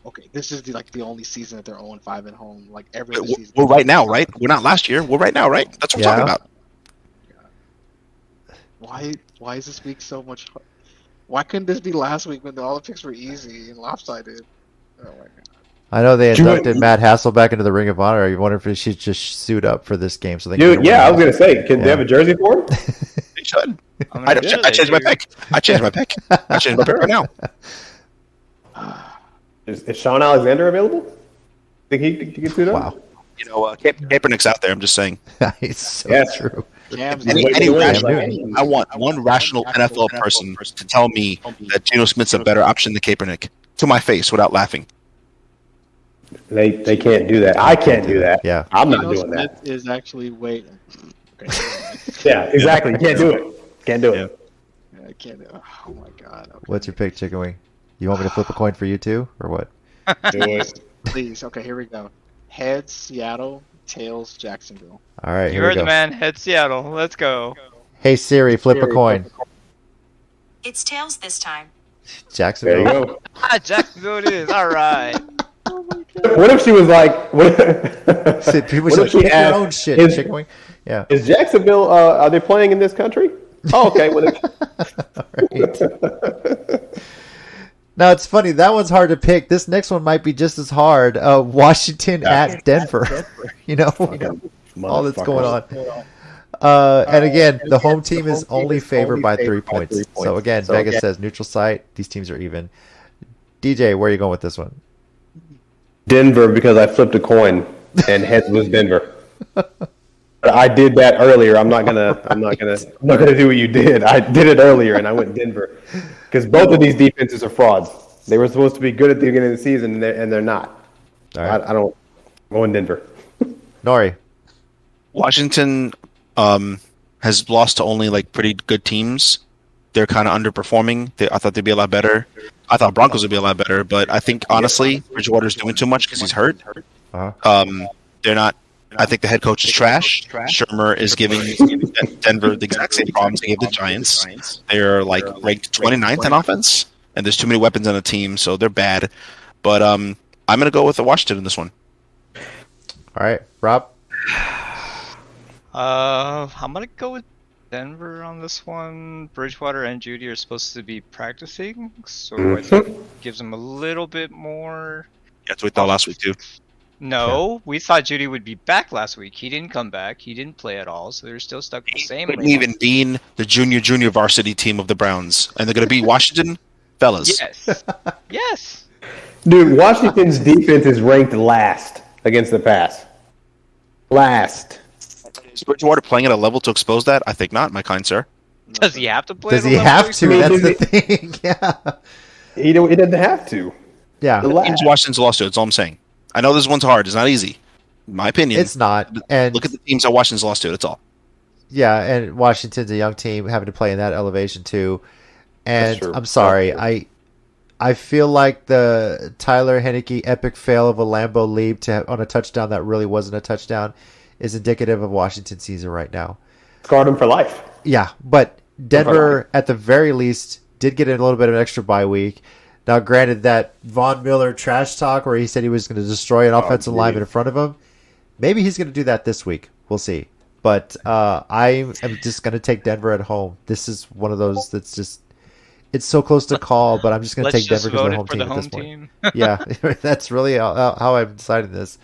Okay. This is the only season that they're 0-5 at home. Like every other We're season. we're right now, right? We're not last year. We're right now, right? That's what we're talking about. Why is this week so much? Why couldn't this be last week when all the picks were easy and lopsided? Oh my god. I know they Do you inducted want- Matt Hasselbeck into the Ring of Honor. You wonder if she should just suit up for this game so they can Dude, win. yeah, I was gonna say, can they have a jersey for him? They should. I'm I gonna changed my pick. I changed my pick right now. Is Sean Alexander available? Think he can suit up? Wow, You know, Kaepernick's out there. I'm just saying. it's so Yes. true. Cam's Any Wait, wait, rational, wait. I want one rational NFL person to tell me that Geno Smith's a better option than Kaepernick to my face without laughing. They can't do that. I can't do that. Yeah. I'm not Geno doing that. Smith is actually wait. Okay. Yeah, exactly. You can't do it. Can't do it. I can't. Oh my god. Okay. What's your pick, Chicken Wing? You want me to flip a coin for you too, or what? Do it. Please. Okay, here we go. Heads Seattle, tails Jacksonville. All right, You here we heard the go. man. Head Seattle. Let's go. Hey Siri, flip a coin. It's tails this time. There you Jacksonville. go. Ah, Jacksonville it is. All right. What if she was like, what, See, people what should if she pick your asked, own shit, is, Chicken Wing. Yeah. is Jacksonville, are they playing in this country? Oh, okay. Well, Right. Now it's funny, that one's hard to pick. This next one might be just as hard. Washington at Denver. You know, all that's going on. And again, the home team is only favored by 3 points. So again, Vegas says neutral site. These teams are even. DJ, where are you going with this one? Denver, because I flipped a coin and heads was Denver. I did that earlier. I'm not gonna do what you did. I did it earlier and I went Denver because both of these defenses are frauds. They were supposed to be good at the beginning of the season and they're not. All right. I don't. I'm going Denver. Nori. Washington has lost to only like pretty good teams. They're kind of underperforming. I thought they'd be a lot better. I thought Broncos would be a lot better, but I think honestly, Bridgewater's doing too much because he's hurt. Uh-huh. They're not. I think the head coach is trash. Shermer is giving Denver the exact same problems they gave the Giants. They're like ranked 29th in offense, and there's too many weapons on the team, so they're bad. But I'm going to go with the Washington in this one. All right, Rob. I'm gonna go with Denver on this one. Bridgewater and Judy are supposed to be practicing, so I think gives them a little bit more. That's what we thought last week too. No, we thought Judy would be back last week. He didn't come back. He didn't play at all, so they're still stuck with the same. Couldn't even be in the junior varsity team of the Browns, and they're going to beat Washington, fellas. Yes. Yes. Dude, Washington's defense is ranked last against the pass. Last. Is Bridgewater playing at a level to expose that? I think not, my kind sir. Does he have to play? Does at he a level have to to? That's the thing. Yeah. He doesn't have to. Yeah. Teams Washington's lost to. That's all I'm saying. I know this one's hard. It's not easy. In my opinion. It's not. And Look at the teams that Washington's lost to. That's all. yeah, and Washington's a young team having to play in that elevation too. And That's true. I'm sorry, That's I feel like the Tyler Heineke epic fail of a Lambeau leap on a touchdown that really wasn't a touchdown is indicative of Washington's season right now. Scarred him for life. Yeah, but Denver at the very least did get a little bit of an extra bye week. Now, granted, that Von Miller trash talk where he said he was going to destroy an offensive lineman in front of him, maybe he's going to do that this week. We'll see. But I am just going to take Denver at home. This is one of those that's just it's so close to call, but I'm just going to take Denver because they're home team at this point. Yeah, that's really how I've decided this.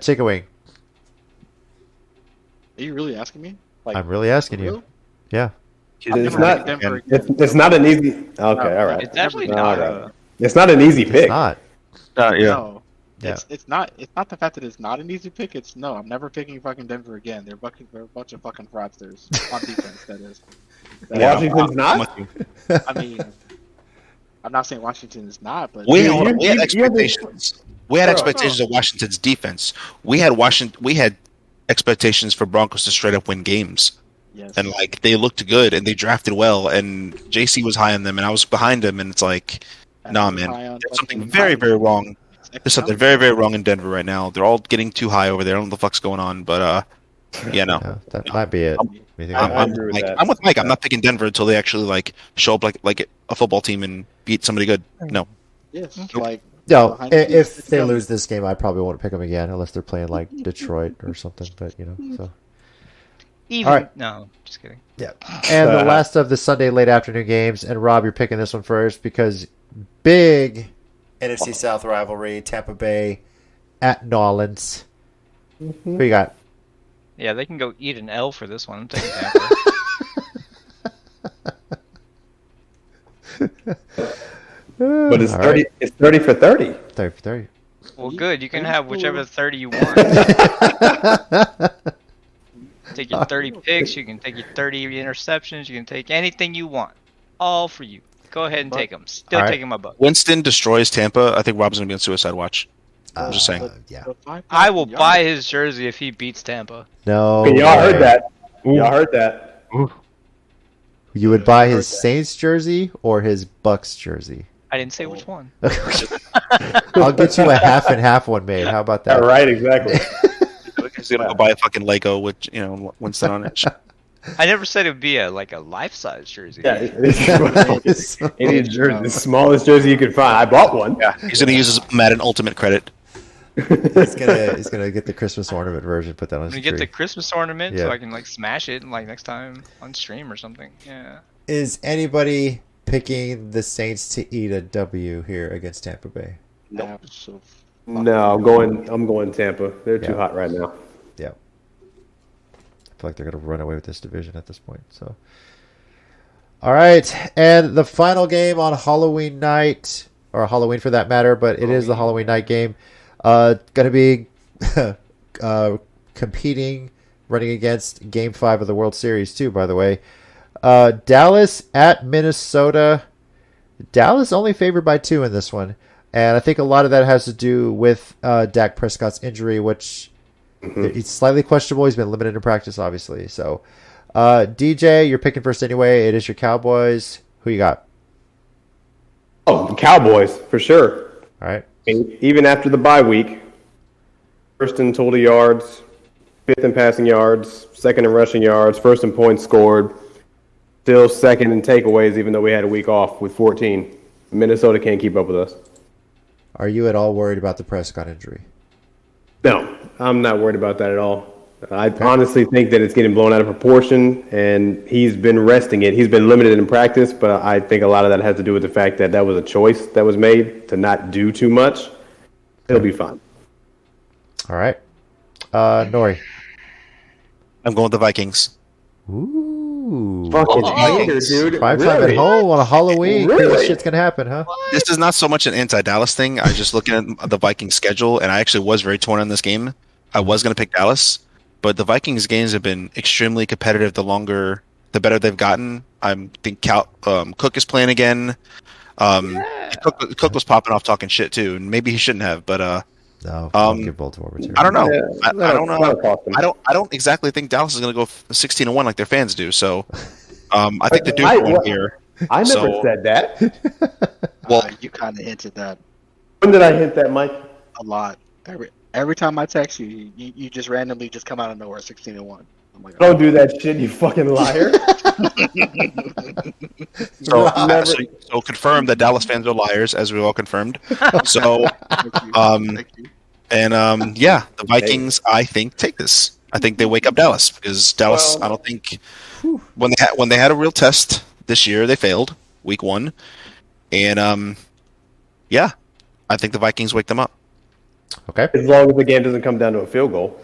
Chicken Wing. Are you really asking me? Like, I'm really asking you. real? Yeah. It's not. It's not an easy. Okay, all right. It's actually All not. right. It's not an easy It's pick. not. Yeah. No. Yeah. It's not the fact that it's not an easy pick. It's no, I'm never picking fucking Denver again. They're a bunch of fucking fraudsters on defense. That is. Washington's I'm not. with you. I mean, I'm not saying Washington is not, but We You- had you- expectations. We had Bro, expectations of Washington's defense. We had expectations for Broncos to straight up win games. yes. And like they looked good and they drafted well and JC was high on them and I was behind him and it's like, nah, man, there's something very, very wrong. There's something very, very wrong in Denver right now. They're all getting too high over there. I don't know what the fuck's going on, but yeah, no. Yeah, that might be it. I'm- What do you think I about agree with Like, that. I'm with Mike. I'm not picking Denver until they actually like show up like a football team and beat somebody good. No. Yes, like No, behind the scenes, if it's they coming. lose this game, I probably won't pick them again unless they're playing like Detroit or something. But so Even All right. no, just kidding. yeah. And the last of the Sunday late afternoon games, and Rob, you're picking this one first because big NFC South rivalry, Tampa Bay at New Orleans. Who you got? Yeah, they can go eat an L for this one. I'm taking Tampa. But it's All 30. right. It's 30 for 30. 30 for 30. Well, good. You can have whichever 30 you want. Take your 30 picks. You can take your 30 interceptions. You can take anything you want. All for you. Go ahead and take them. Still All right. taking my buck. Winston destroys Tampa. I think Rob's gonna be on suicide watch. I'm just saying. Yeah. But 5,000 I will yards. buy his jersey if he beats Tampa. No. Okay, y'all way. heard that. Y'all heard that. You would buy Heard his that. Saints jersey or his Bucks jersey? I didn't say which one. I'll get you a half and half one made. How about that? All right, exactly. He's gonna go buy a fucking Lego with Winston on it. I never said it would be a life-size jersey. Yeah, it's any jersey, the smallest jersey you could find. I bought one. Yeah, he's gonna use his Madden Ultimate credit. He's gonna get the Christmas ornament version. Put that on I'm his gonna get tree. the Christmas ornament Yeah. so I can smash it next time on stream or something. Yeah. Is anybody picking the Saints to eat a W here against Tampa Bay? Absolutely. No, I'm going Tampa. They're too Yeah. hot right now. Yeah. I feel like they're gonna run away with this division at this point. So, all right, and the final game on Halloween night, or Halloween for that matter, but it is the Halloween night game. Gonna be competing, running against Game 5 of the World Series too. By the way, Dallas at Minnesota. Dallas only favored by 2 in this one, and I think a lot of that has to do with Dak Prescott's injury, which. He's slightly questionable. He's been limited in practice, obviously. So, DJ, you're picking first anyway. It is your Cowboys. Who you got? Oh, the Cowboys for sure. All right. Even after the bye week, first in total yards, fifth in passing yards, second in rushing yards, first in points scored, still second in takeaways, even though we had a week off with 14. Minnesota can't keep up with us. Are you at all worried about the Prescott injury? No, I'm not worried about that at all. I honestly think that it's getting blown out of proportion, and he's been resting it. He's been limited in practice, but I think a lot of that has to do with the fact that that was a choice that was made to not do too much. He'll be fine. All right. Nori. I'm going with the Vikings. Ooh. Fucking Oh, hater, dude. Prime time at Really? home on a Halloween. Really? Crazy shit's gonna happen, huh? This is not so much an anti-Dallas thing. I was just looking at the Vikings schedule, and I actually was very torn on this game. I was going to pick Dallas, but the Vikings games have been extremely competitive. The better they've gotten. I think Cook is playing again. Cook was popping off talking shit too, and maybe he shouldn't have. But No. I'll give Baltimore over 2. I don't know. Yeah, I don't know. that'll cost them. I don't exactly think Dallas is going to go 16-1 like their fans do. So I think they're due for one here. I never So- said that. Well, You kind of hinted that When did I hint that, Mike? a lot. Every time I text you, you just randomly just come out of nowhere, 16-1. I'm like, Don't do that shit, you fucking liar. So confirmed that Dallas fans are liars, as we all confirmed. So Thank you. and yeah, the Vikings I think take this. I think they wake up Dallas because Dallas. I don't think when they had a real test this year they failed week 1, and yeah, I think the Vikings wake them up. Okay. As long as the game doesn't come down to a field goal.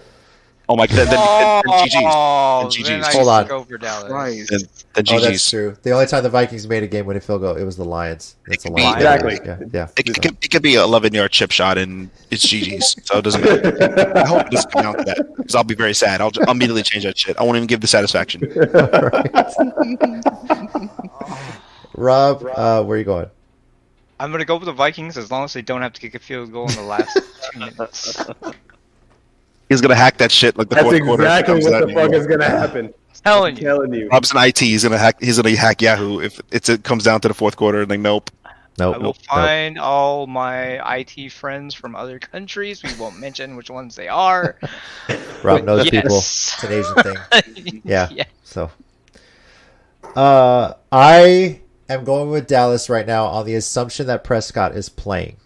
Oh my god, then GG's. Oh, Then then GG's. I Hold on. go for Dallas. Christ. Then Oh, that's GG's. true. The only time the Vikings made a game-winning field goal, it was the Lions. It's the could be- Lions. Exactly. Yeah. It could be an 11-yard chip shot and it's GG's, so it doesn't matter. I hope it doesn't come down to that because I'll be very sad. I'll immediately change that shit. I won't even give the satisfaction. Rob, where are you going? I'm gonna go with the Vikings as long as they don't have to kick a field goal in the last 2 minutes. He's gonna hack that shit like the That's fourth quarter. exactly Comes what out the and- fuck is gonna happen. Telling I'm you. telling you. Rob's an IT. He's gonna hack Yahoo if it comes down to the fourth quarter. And like, nope. Nope. I will find all my IT friends from other countries. We won't mention which ones they are. Rob knows Yes. people. It's an Asian thing. Yeah. Yeah. So, I am going with Dallas right now on the assumption that Prescott is playing.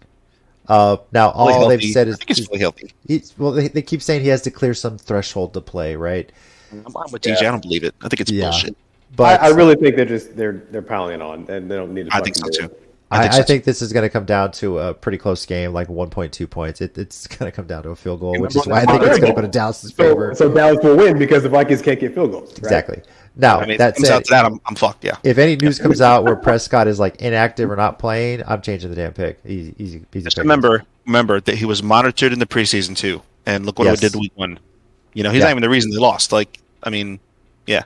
Now, all Fully they've healthy. said I is think he's fully healthy. they keep saying he has to clear some threshold to play, right? I'm with DJ. I don't believe it. I think it's Yeah. bullshit. But I really think they're piling it on, and they don't need to. I think so fucking do too. it. I think this is going to come down to a pretty close game, like 1.2 points. It's going to come down to a field goal, which is why I think it's going to go to Dallas's favor. So Dallas will win because the Vikings can't get field goals. Right? Exactly. Now, I mean, if that it comes said, out to that, I'm fucked. Yeah. if any news comes out where Prescott is like inactive or not playing, I'm changing the damn pick. Easy Just pick. remember that he was monitored in the preseason too, and look what Yes. we did week 1. You know, he's Yeah. not even the reason they lost. Like, I mean, yeah.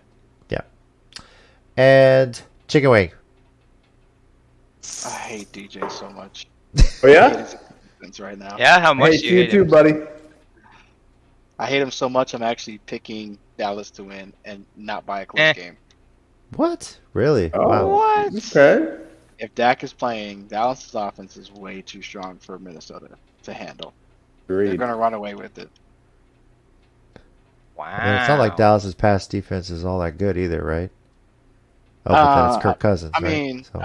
And chicken wing. I hate DJ so much. Oh I hate yeah. his defense right now. Yeah, how much Hey, do you you hate too, him? buddy. I hate him so much. I'm actually picking Dallas to win and not by a close Eh. game. What? Really? Oh, Wow. okay. If Dak is playing, Dallas's offense is way too strong for Minnesota to handle. They're Agreed. gonna run away with it. Wow. I mean, it's not like Dallas's pass defense is all that good either, right? Oh, but then it's Kirk Cousins. I right? mean, So,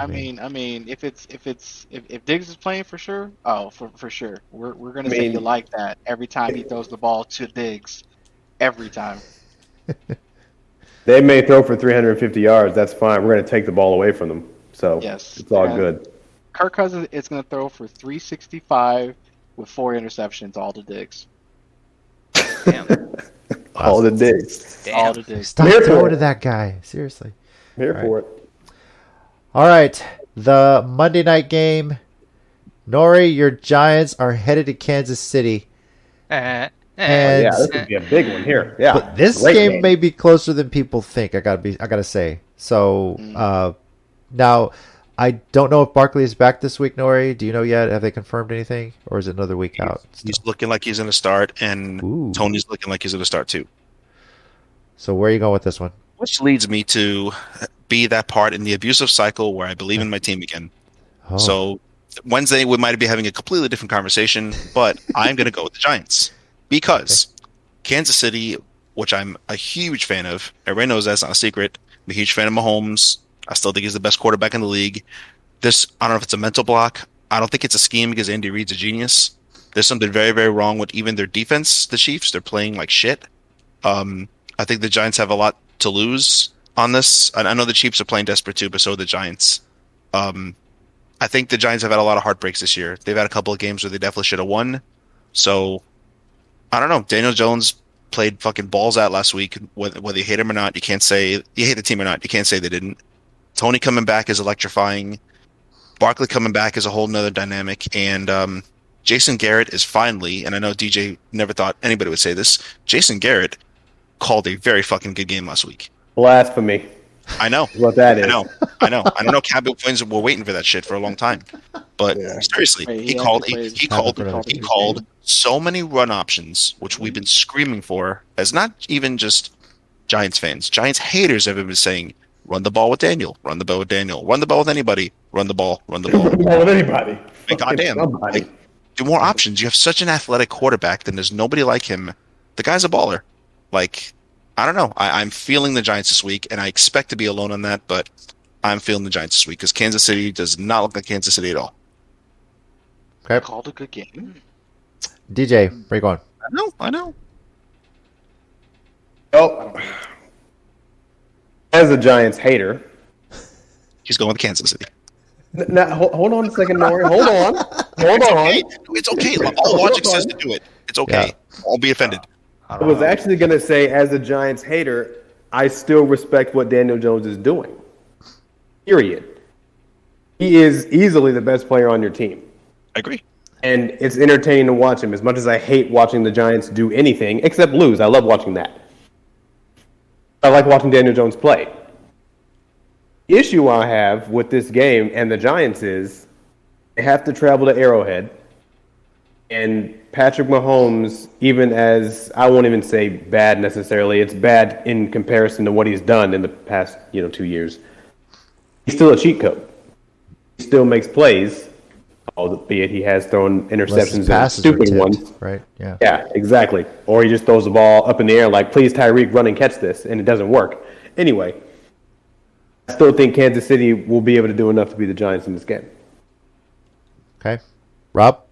if Diggs is playing for sure, for sure, we're gonna I say mean- you like that every time he throws the ball to Diggs, every time. They may throw for 350 yards. That's fine. We're going to take the ball away from them. So Yes, it's all and good. Kirk Cousins is gonna throw for 365 with 4 interceptions, all to Diggs, All the digs. all to Diggs. Stop Here for throwing it. to that guy. Seriously. Here All for it. All right. The Monday night game. Nori, your Giants are headed to Kansas City. Eh, And Yeah, this would be a big one here. Yeah. but this Great game may be closer than people think. I gotta say. So now I don't know if Barkley is back this week. Nori, do you know yet? Have they confirmed anything, or is it another week out? He's looking like he's going to start, and Ooh. Tony's looking like he's going to start too. So where are you going with this one? Which leads me to be that part in the abusive cycle where I believe in my team again. Oh, So Wednesday we might be having a completely different conversation, but I'm going to go with the Giants because Kansas City, which I'm a huge fan of, everybody knows that's not a secret. I'm a huge fan of Mahomes. I still think he's the best quarterback in the league. I don't know if it's a mental block. I don't think it's a scheme because Andy Reid's a genius. There's something very, very wrong with even their defense, the Chiefs. They're playing like shit. I think the Giants have a lot to lose on this. I know the Chiefs are playing desperate too, but so are the Giants. I think the Giants have had a lot of heartbreaks this year. They've had a couple of games where they definitely should have won. So, I don't know. Daniel Jones played fucking balls out last week. Whether you hate him or not, you can't say you hate the team or not. You can't say they didn't. Tony coming back is electrifying. Barkley coming back is a whole nother dynamic. And Jason Garrett is finally, and I know DJ never thought anybody would say this, Jason Garrett called a very fucking good game last week. Blasphemy. I know. What that is. I know. I don't know. Cowboy fans were waiting for that shit for a long time, but seriously, Wait, he he called actually he called so many run options, which we've been screaming for as not even just Giants fans. Giants haters have been saying, "Run the ball with Daniel. Run the ball with Daniel. Run the ball with anybody. Run the ball. Run the ball." Ball with anybody. Like, goddamn. Somebody. Like, do more options. You have such an athletic quarterback, then there's nobody like him. The guy's a baller. Like, I don't know. I'm feeling the Giants this week, and I expect to be alone on that, but I'm feeling the Giants this week because Kansas City does not look like Kansas City at all. okay. Called a good game. DJ, where you going? I know. Oh, as a Giants hater. He's going with Kansas City. Now, hold on a second, Nori. Hold on. Hold on. It's okay. All logic says to do it. It's okay. I'll be offended. I was actually going to say, as a Giants hater, I still respect what Daniel Jones is doing. Period. He is easily the best player on your team. I agree. And it's entertaining to watch him. As much as I hate watching the Giants do anything, except lose, I love watching that. I like watching Daniel Jones play. The issue I have with this game and the Giants is they have to travel to Arrowhead. And Patrick Mahomes, even as I won't even say bad necessarily, it's bad in comparison to what he's done in the past 2 years. He's still a cheat code. He still makes plays, albeit he has thrown interceptions and stupid ones. Right? Yeah. Yeah, exactly. Or he just throws the ball up in the air like, please, Tyreek, run and catch this, and it doesn't work. Anyway, I still think Kansas City will be able to do enough to beat the Giants in this game. Okay. Rob?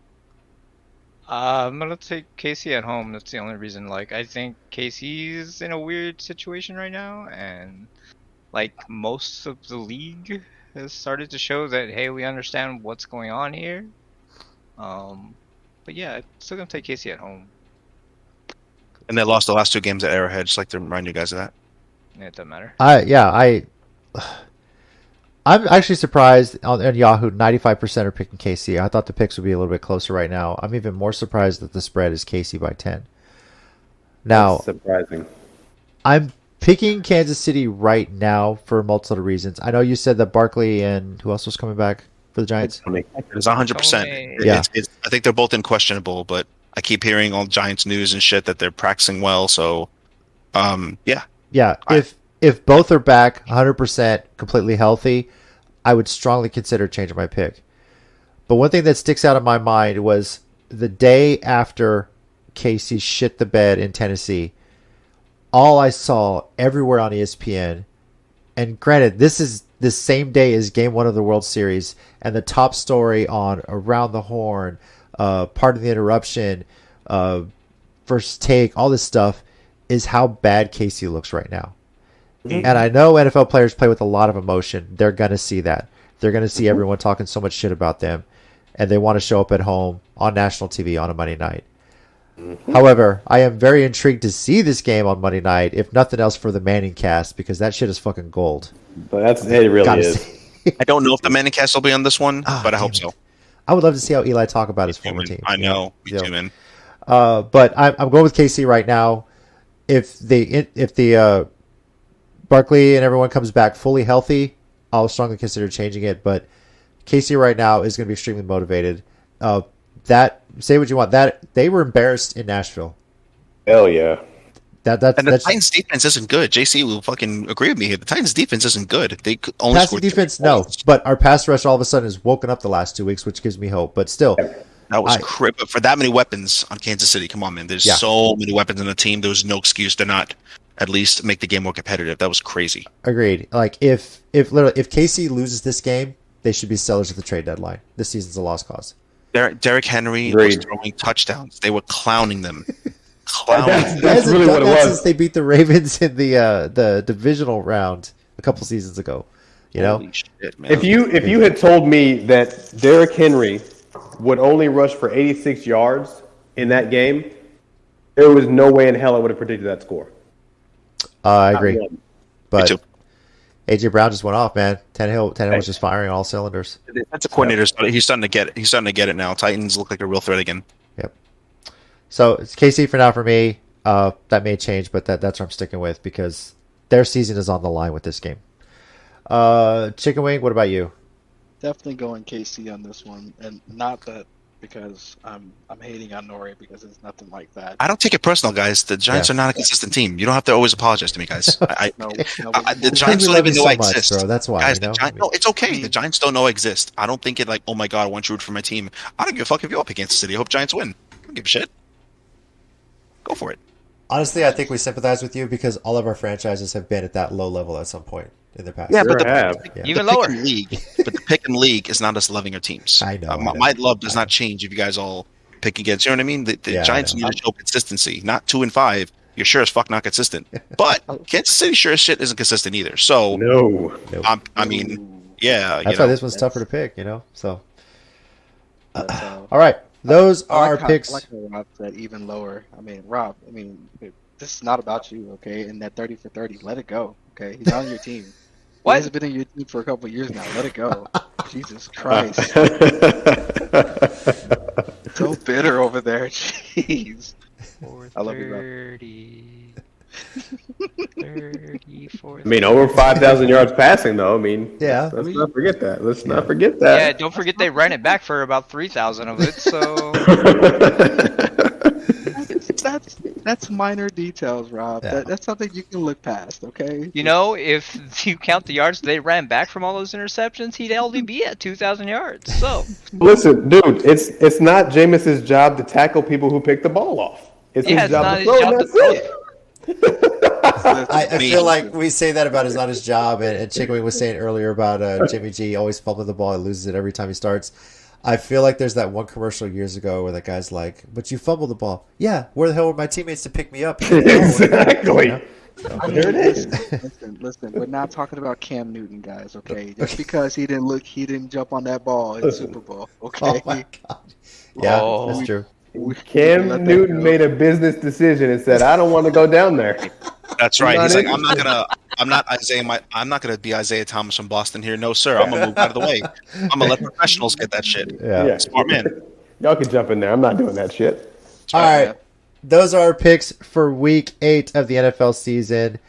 I'm gonna take KC at home. That's the only reason. Like, I think KC's in a weird situation right now, and like most of the league has started to show that, hey, we understand what's going on here. But yeah, I'm still gonna take KC at home. And they lost the last 2 games at Arrowhead, just like to remind you guys of that. Yeah, it doesn't matter. I'm actually surprised on Yahoo. 95% are picking KC. I thought the picks would be a little bit closer right now. I'm even more surprised that the spread is KC by 10. Now, That's surprising. I'm picking Kansas City right now for multiple reasons. I know you said that Barkley and who else was coming back for the Giants? It's 100%. Yeah. I think they're both unquestionable, but I keep hearing all Giants news and shit that they're practicing well. So, yeah. Yeah. If both are back 100% completely healthy, I would strongly consider changing my pick. But one thing that sticks out in my mind was the day after Casey shit the bed in Tennessee, all I saw everywhere on ESPN, and granted, this is the same day as Game 1 of the World Series, and the top story on Around the Horn, Pardon the Interruption, First Take, all this stuff, is how bad Casey looks right now. And I know NFL players play with a lot of emotion. They're going to see that. They're going to see everyone talking so much shit about them, and they want to show up at home on national TV on a Monday night. However, I am very intrigued to see this game on Monday night, if nothing else for the Manning cast, because that shit is fucking gold. But it really is. I don't know if the Manning cast will be on this one, but I hope so. I would love to see how Eli talk about his former team. I know. Me too, man. But I'm going with KC right now. If the Barkley and everyone comes back fully healthy, I'll strongly consider changing it. But KC right now is going to be extremely motivated. Say what you want. That they were embarrassed in Nashville. Hell yeah. And the Titans defense isn't good. JC will fucking agree with me here. The Titans defense isn't good. They only passing defense, no. But our pass rush all of a sudden has woken up the last 2 weeks, which gives me hope. But still, that was crap. But for that many weapons on Kansas City, come on, man. There's so many weapons in the team. There was no excuse to not at least make the game more competitive. That was crazy. Agreed. Like if KC loses this game, they should be sellers at the trade deadline. This season's a lost cause. Derrick Henry was throwing touchdowns. They were clowning them. That's really what it was. Since they beat the Ravens in the divisional round a couple seasons ago, Holy shit, man. If you had told me that Derrick Henry would only rush for 86 yards in that game, there was no way in hell I would have predicted that score. I agree, but AJ Brown just went off, man. Tannehill was just firing on all cylinders. That's a coordinator. He's starting to get it. He's starting to get it now. Titans look like a real threat again. Yep. So it's KC for now for me. That may change, but that's what I'm sticking with because their season is on the line with this game. Chicken Wing, what about you? Definitely going KC on this one, and not that because I'm hating on Nori because it's nothing like that. I don't take it personal, guys. The Giants are not a consistent team. You don't have to always apologize to me, guys. The Giants don't even know I exist, bro. That's why. Guys, no, it's okay. The Giants don't know I exist. I don't think it like, oh my god, I want you to root for my team. I don't give a fuck if you all pick Kansas City. I hope Giants win. I don't give a shit. Go for it. Honestly, I think we sympathize with you because all of our franchises have been at that low level at some point in the past. Yeah, Sure but Even lower. But the pick and league is not us loving our teams. I know. My love does not change if you guys all pick against. You know what I mean? The Giants need to show consistency. Not 2 and 5. You're sure as fuck not consistent. But Kansas City sure as shit isn't consistent either. So No. I mean, yeah. That's why this one's tougher to pick. So. All right. those I are like how, picks. I like how Rob said even lower. I mean, Rob, this is not about you, okay? And that 30 for 30, let it go, okay? He's on your team. What? He has been in your team for a couple of years now. Let it go. Jesus Christ. So bitter over there. Jeez. I love you, Rob. 430. 30, I mean, over 5,000 yards passing, though. I mean, Yeah. let's not forget that. Let's not forget that. Yeah, don't forget they ran it back for about 3,000 of it, so... That's minor details, Rob. Yeah. That's something you can look past, okay? You know, if you count the yards they ran back from all those interceptions, he'd only be at 2,000 yards, so... Listen, dude, it's not Jameis's job to tackle people who pick the ball off. It's Yeah, his it's job not to his throw, job and to that's throw. it. I feel like we say that about it's not his job, and Chickaway was saying earlier about Jimmy G always fumbling the ball and loses it every time he starts. I feel like there's that one commercial years ago where that guy's like, "But you fumbled the ball." Yeah, where the hell were my teammates to pick me up? Exactly. You know? I mean, There it is. listen. We're not talking about Cam Newton, guys. Okay, just because he didn't jump on that ball in the Super Bowl. Okay, Oh my god. Yeah, Oh. that's true. We let Cam that Newton go. made a business decision and said, "I don't want to go down there." That's right. Not He's like, interested. I'm not gonna be Isaiah Thomas from Boston here. No, sir. I'm gonna move out of the way. I'm gonna let professionals get that shit. Yeah. Smart man. Y'all can jump in there. I'm not doing that shit. All right. Those are our picks for week 8 of the NFL season.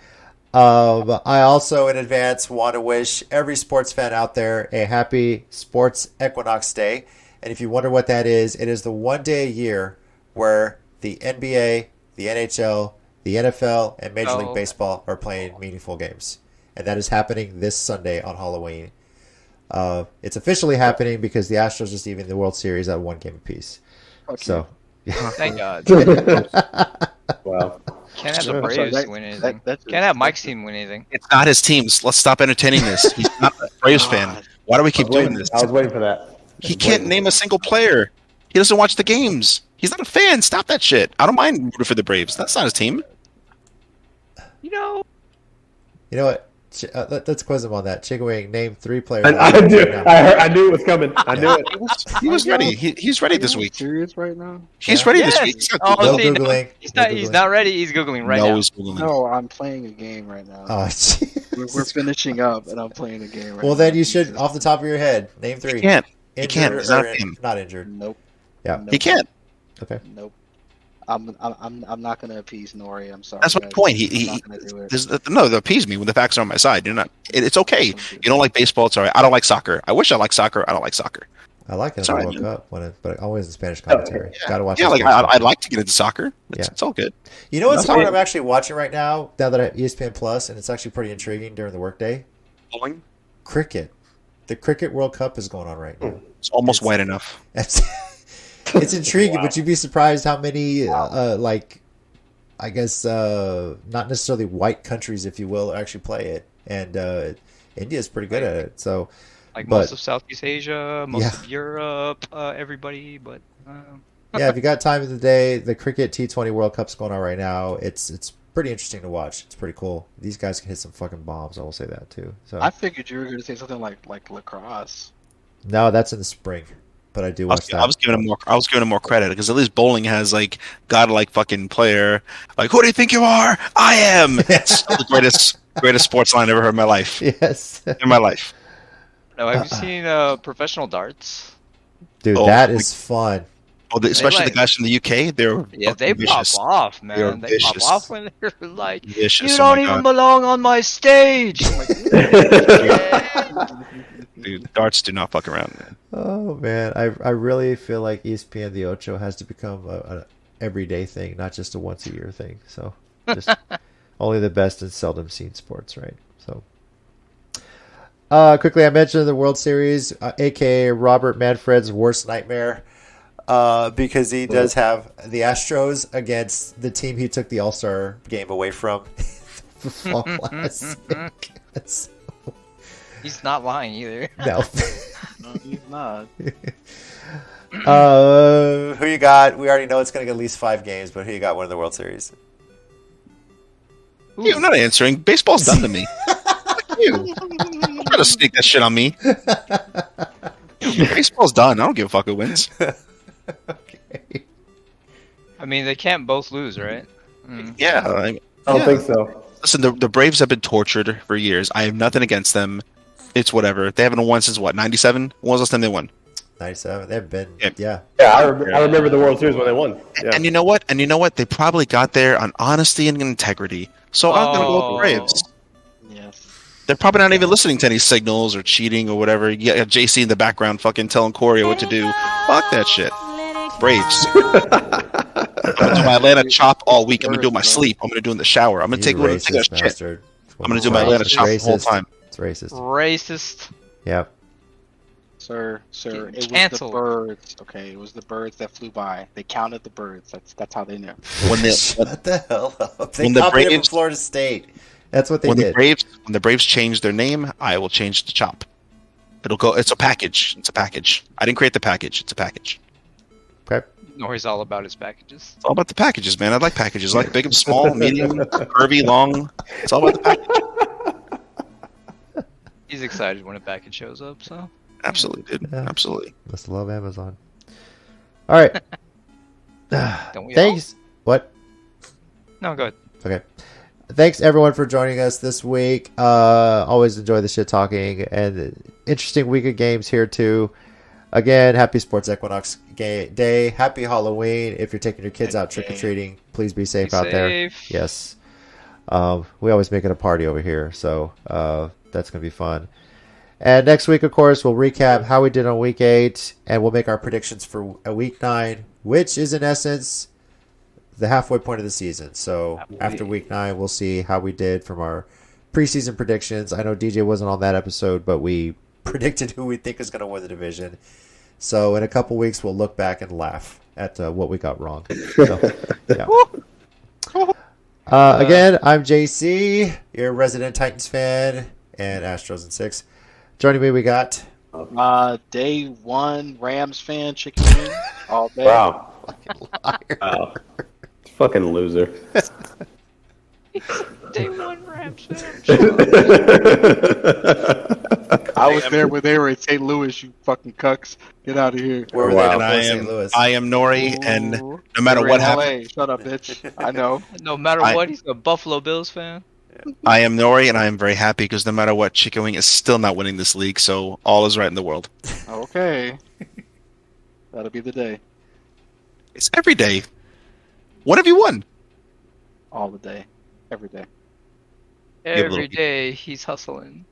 I also, in advance, want to wish every sports fan out there a happy Sports Equinox Day. And if you wonder what that is, it is the one day a year where the NBA, the NHL, the NFL, and Major League Baseball are playing meaningful games. And that is happening this Sunday on Halloween. It's officially happening because the Astros are receiving the World Series at 1 game apiece. So, Thank God. Wow. Can't have the I'm sorry, Braves that- win anything. that's Can't have Mike's team win anything. It's not his teams. Let's stop entertaining this. He's not a Braves fan. Why do we keep doing this? I was waiting for that. He can't name a single player. He doesn't watch the games. He's not a fan. Stop that shit. I don't mind rooting for the Braves. That's not his team. You know, you know what? Let's quiz him on that. Chickaway, name 3 players. I knew it was coming. I knew it. He was ready. He's ready this Are you week. serious right now? He's ready this Yes. week. He's got Oh, No see, no, Googling. he's No not. He's Googling. not ready. He's googling right now. he's Googling. No, I'm playing a game right now. Oh, jeez. We're finishing up, and I'm playing a game right now. Well, then you should, off the top of your head, name 3. He can't. He Injured can't. He's not or him. not injured. Nope. Yeah. Nope. He can't. Okay. Nope. I'm not gonna appease Nori. I'm sorry. That's my guys. point. I'm not gonna do it. They appease me when the facts are on my side. You're not. It's okay. You don't like baseball. It's all right. I don't like soccer. I wish I liked soccer. I don't like soccer. I like it Sorry, on the World man. Cup, but always in Spanish commentary. Got to watch Yeah, the like Spanish I'd commentary. like to get into soccer. Yeah. It's all good. You know what That's sport fine. I'm actually watching right now that I have ESPN Plus, and it's actually pretty intriguing during the workday? Bowling. Cricket. The Cricket World Cup is going on right now. It's almost white enough. It's intriguing, but you'd be surprised how many, I guess, not necessarily white countries, if you will, actually play it. And India's pretty good at it. So, Like but- most of Southeast Asia, most Yeah. of Europe, everybody. But yeah, if you got time in the day, the Cricket T20 World Cup's going on right now. It's pretty interesting to watch. It's pretty cool. These guys can hit some fucking bombs. I will say that too. So I figured you were gonna say something like lacrosse. no, that's in the spring. But I do watch that. I was giving him more credit because at least bowling has like godlike fucking player. Like, who do you think you are? I am. It's still the greatest sports line I ever heard in my life. Yes, In my life. no, have you seen professional darts? dude, Oh, that like- is fun. Oh, especially like- the guys from the UK. They're Yeah, they fucking vicious. pop off, They're man. They pop vicious. off when they're like, Vicious. "You Oh don't my even God. belong on my stage." I'm like, Dude, darts do not fuck around, man. Oh man, I really feel like ESPN the Ocho has to become a everyday thing, not just a once a year thing. So just only the best and seldom seen sports, right? So quickly, I mentioned the World Series, aka Robert Manfred's worst nightmare, because he does have the Astros against the team he took the All-Star game away from. The Fall Classic. That's- he's not lying either. no. No, he's not. Who you got? We already know it's going to get at least 5 games, but who you got winning the World Series? You're not answering. Baseball's done to me. Fuck you. Don't try to sneak that shit on me. Baseball's done. I don't give a fuck who wins. I mean, they can't both lose, right? Yeah, I don't think so. Listen, the Braves have been tortured for years. I have nothing against them. It's whatever. They haven't won since what, 97? When was the last time they won? 97. They've been, Yeah. Yeah, I remember the World Series when they won. Yeah. And you know what? They probably got there on honesty and integrity. So I'm going to go with the Braves. Yes. They're probably not even listening to any signals or cheating or whatever. You got JC in the background fucking telling Corey what to do. Fuck that shit. Braves. I'm going to do my Atlanta chop all week. I'm going to do it in my sleep. I'm going to do it in the shower. I'm going to take a shit. Bastard. I'm going to do my Atlanta chop the whole time. It's racist. Racist. Yep. Sir, it was Cancelled. the birds. Okay, it was the birds that flew by. They counted the birds. That's how they knew. Shut the hell up. They when the copied it from Braves- Florida State. That's what they When did. the Braves change their name, I will change the chop. It'll go. It's a package. It's a package. I didn't create the package. It's a package. Okay. Nori's all about his packages. It's all about the packages, man. I like packages. I like big and small, medium, curvy, long. It's all about the package. He's excited when a package shows up, so. Absolutely, dude. Yeah. Absolutely. Must love Amazon. All right. Don't we Thanks. What? No, go ahead. Okay. Thanks everyone for joining us this week. Always enjoy the shit talking and interesting week of games here too. Again, happy Sports Equinox Day. Happy Halloween. If you're taking your kids out trick or treating, please be safe out there. Yes. We always make it a party over here, so that's gonna be fun. And next week, of course, we'll recap how we did on week 8, and we'll make our predictions for week 9, which is in essence the halfway point of the season. So after week 9, we'll see how we did from our preseason predictions. I know DJ wasn't on that episode, but we predicted who we think is going to win the division. So in a couple weeks, we'll look back and laugh at what we got wrong. So, yeah. Again, I'm JC, your resident Titans fan, and Astros in 6. Joining me, we got Day 1 Rams fan, chicken wing all day. Wow. liar. Wow. Fucking loser. Day 1 Rams. I was there when they were in St. Louis, you fucking cucks. Get out of here. Where were Wow. they And before St. Louis? I am Nori, and Ooh. no matter They were what in happens, LA. Shut up, bitch. I know. No matter what, he's a Buffalo Bills fan. I am Nori, and I am very happy because no matter what, Chicken Wing is still not winning this league, so all is right in the world. Okay. That'll be the day. It's every day. What have you won? All the day. Every day. little- Every day he's hustling.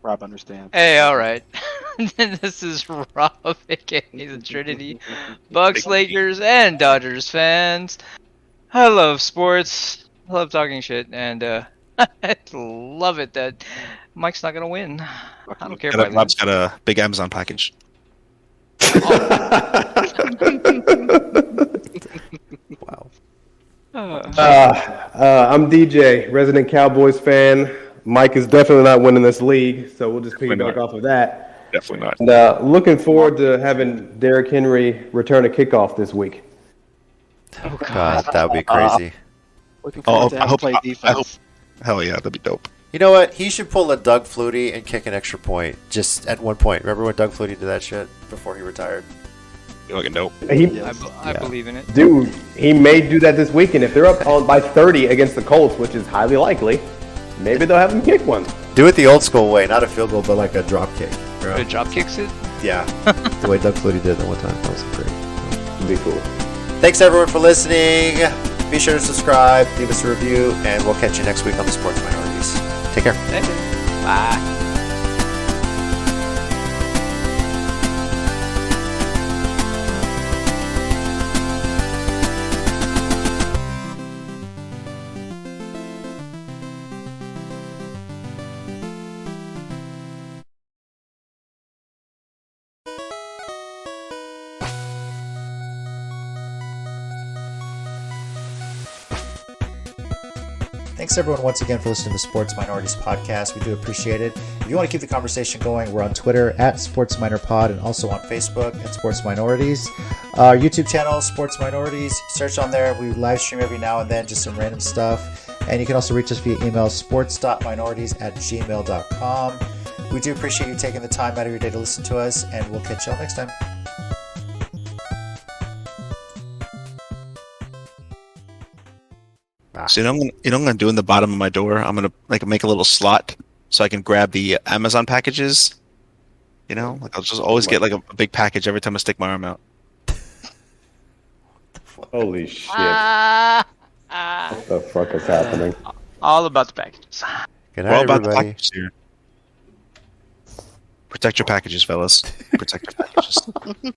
Rob understands. Hey, all right. This is Rob, aka the Trinity, Bucks, Lakers, and Dodgers fans. I love sports. I love talking shit, and I love it that Mike's not gonna win. I don't care if I lose. Rob's got a big Amazon package. Wow. I'm DJ, resident Cowboys fan. Mike is definitely not winning this league, so we'll just piggyback off of that. Definitely not. And looking forward to having Derrick Henry return a kickoff this week. Oh God, that would be crazy. Looking forward to I have hope- play I defense. hope- Hell yeah, that'd be dope. You know what? He should pull a Doug Flutie and kick an extra point just at one point. Remember when Doug Flutie did that shit before he retired? Be looking dope. I believe in it. Dude, he may do that this weekend. If they're up by 30 against the Colts, which is highly likely, maybe they'll have him kick one. Do it the old school way, not a field goal, but like a drop kick. Bro. The drop kicks it. Yeah, the way Doug Flutie did that one time. That was great. It'd be cool. Thanks everyone for listening. Be sure to subscribe, leave us a review, and we'll catch you next week on the Sports Minorities. Take care. Bye. Thanks everyone once again for listening to the Sports Minorities podcast. We do appreciate it. If you want to keep the conversation going, we're on Twitter at Sports Minor Pod and also on Facebook at Sports Minorities. Our YouTube channel, Sports Minorities. Search on there. We live stream every now and then, just some random stuff. And you can also reach us via email, sports.minorities@gmail.com. We do appreciate you taking the time out of your day to listen to us, and we'll catch y'all next time. So you know, what I'm gonna do in the bottom of my door. I'm gonna make a little slot so I can grab the Amazon packages. You know, like I'll just always get like a big package every time I stick my arm out. Holy shit! What the fuck is happening? All about the packages. Good We're all night, about the everybody. packages here. Protect your packages, fellas. Protect your packages.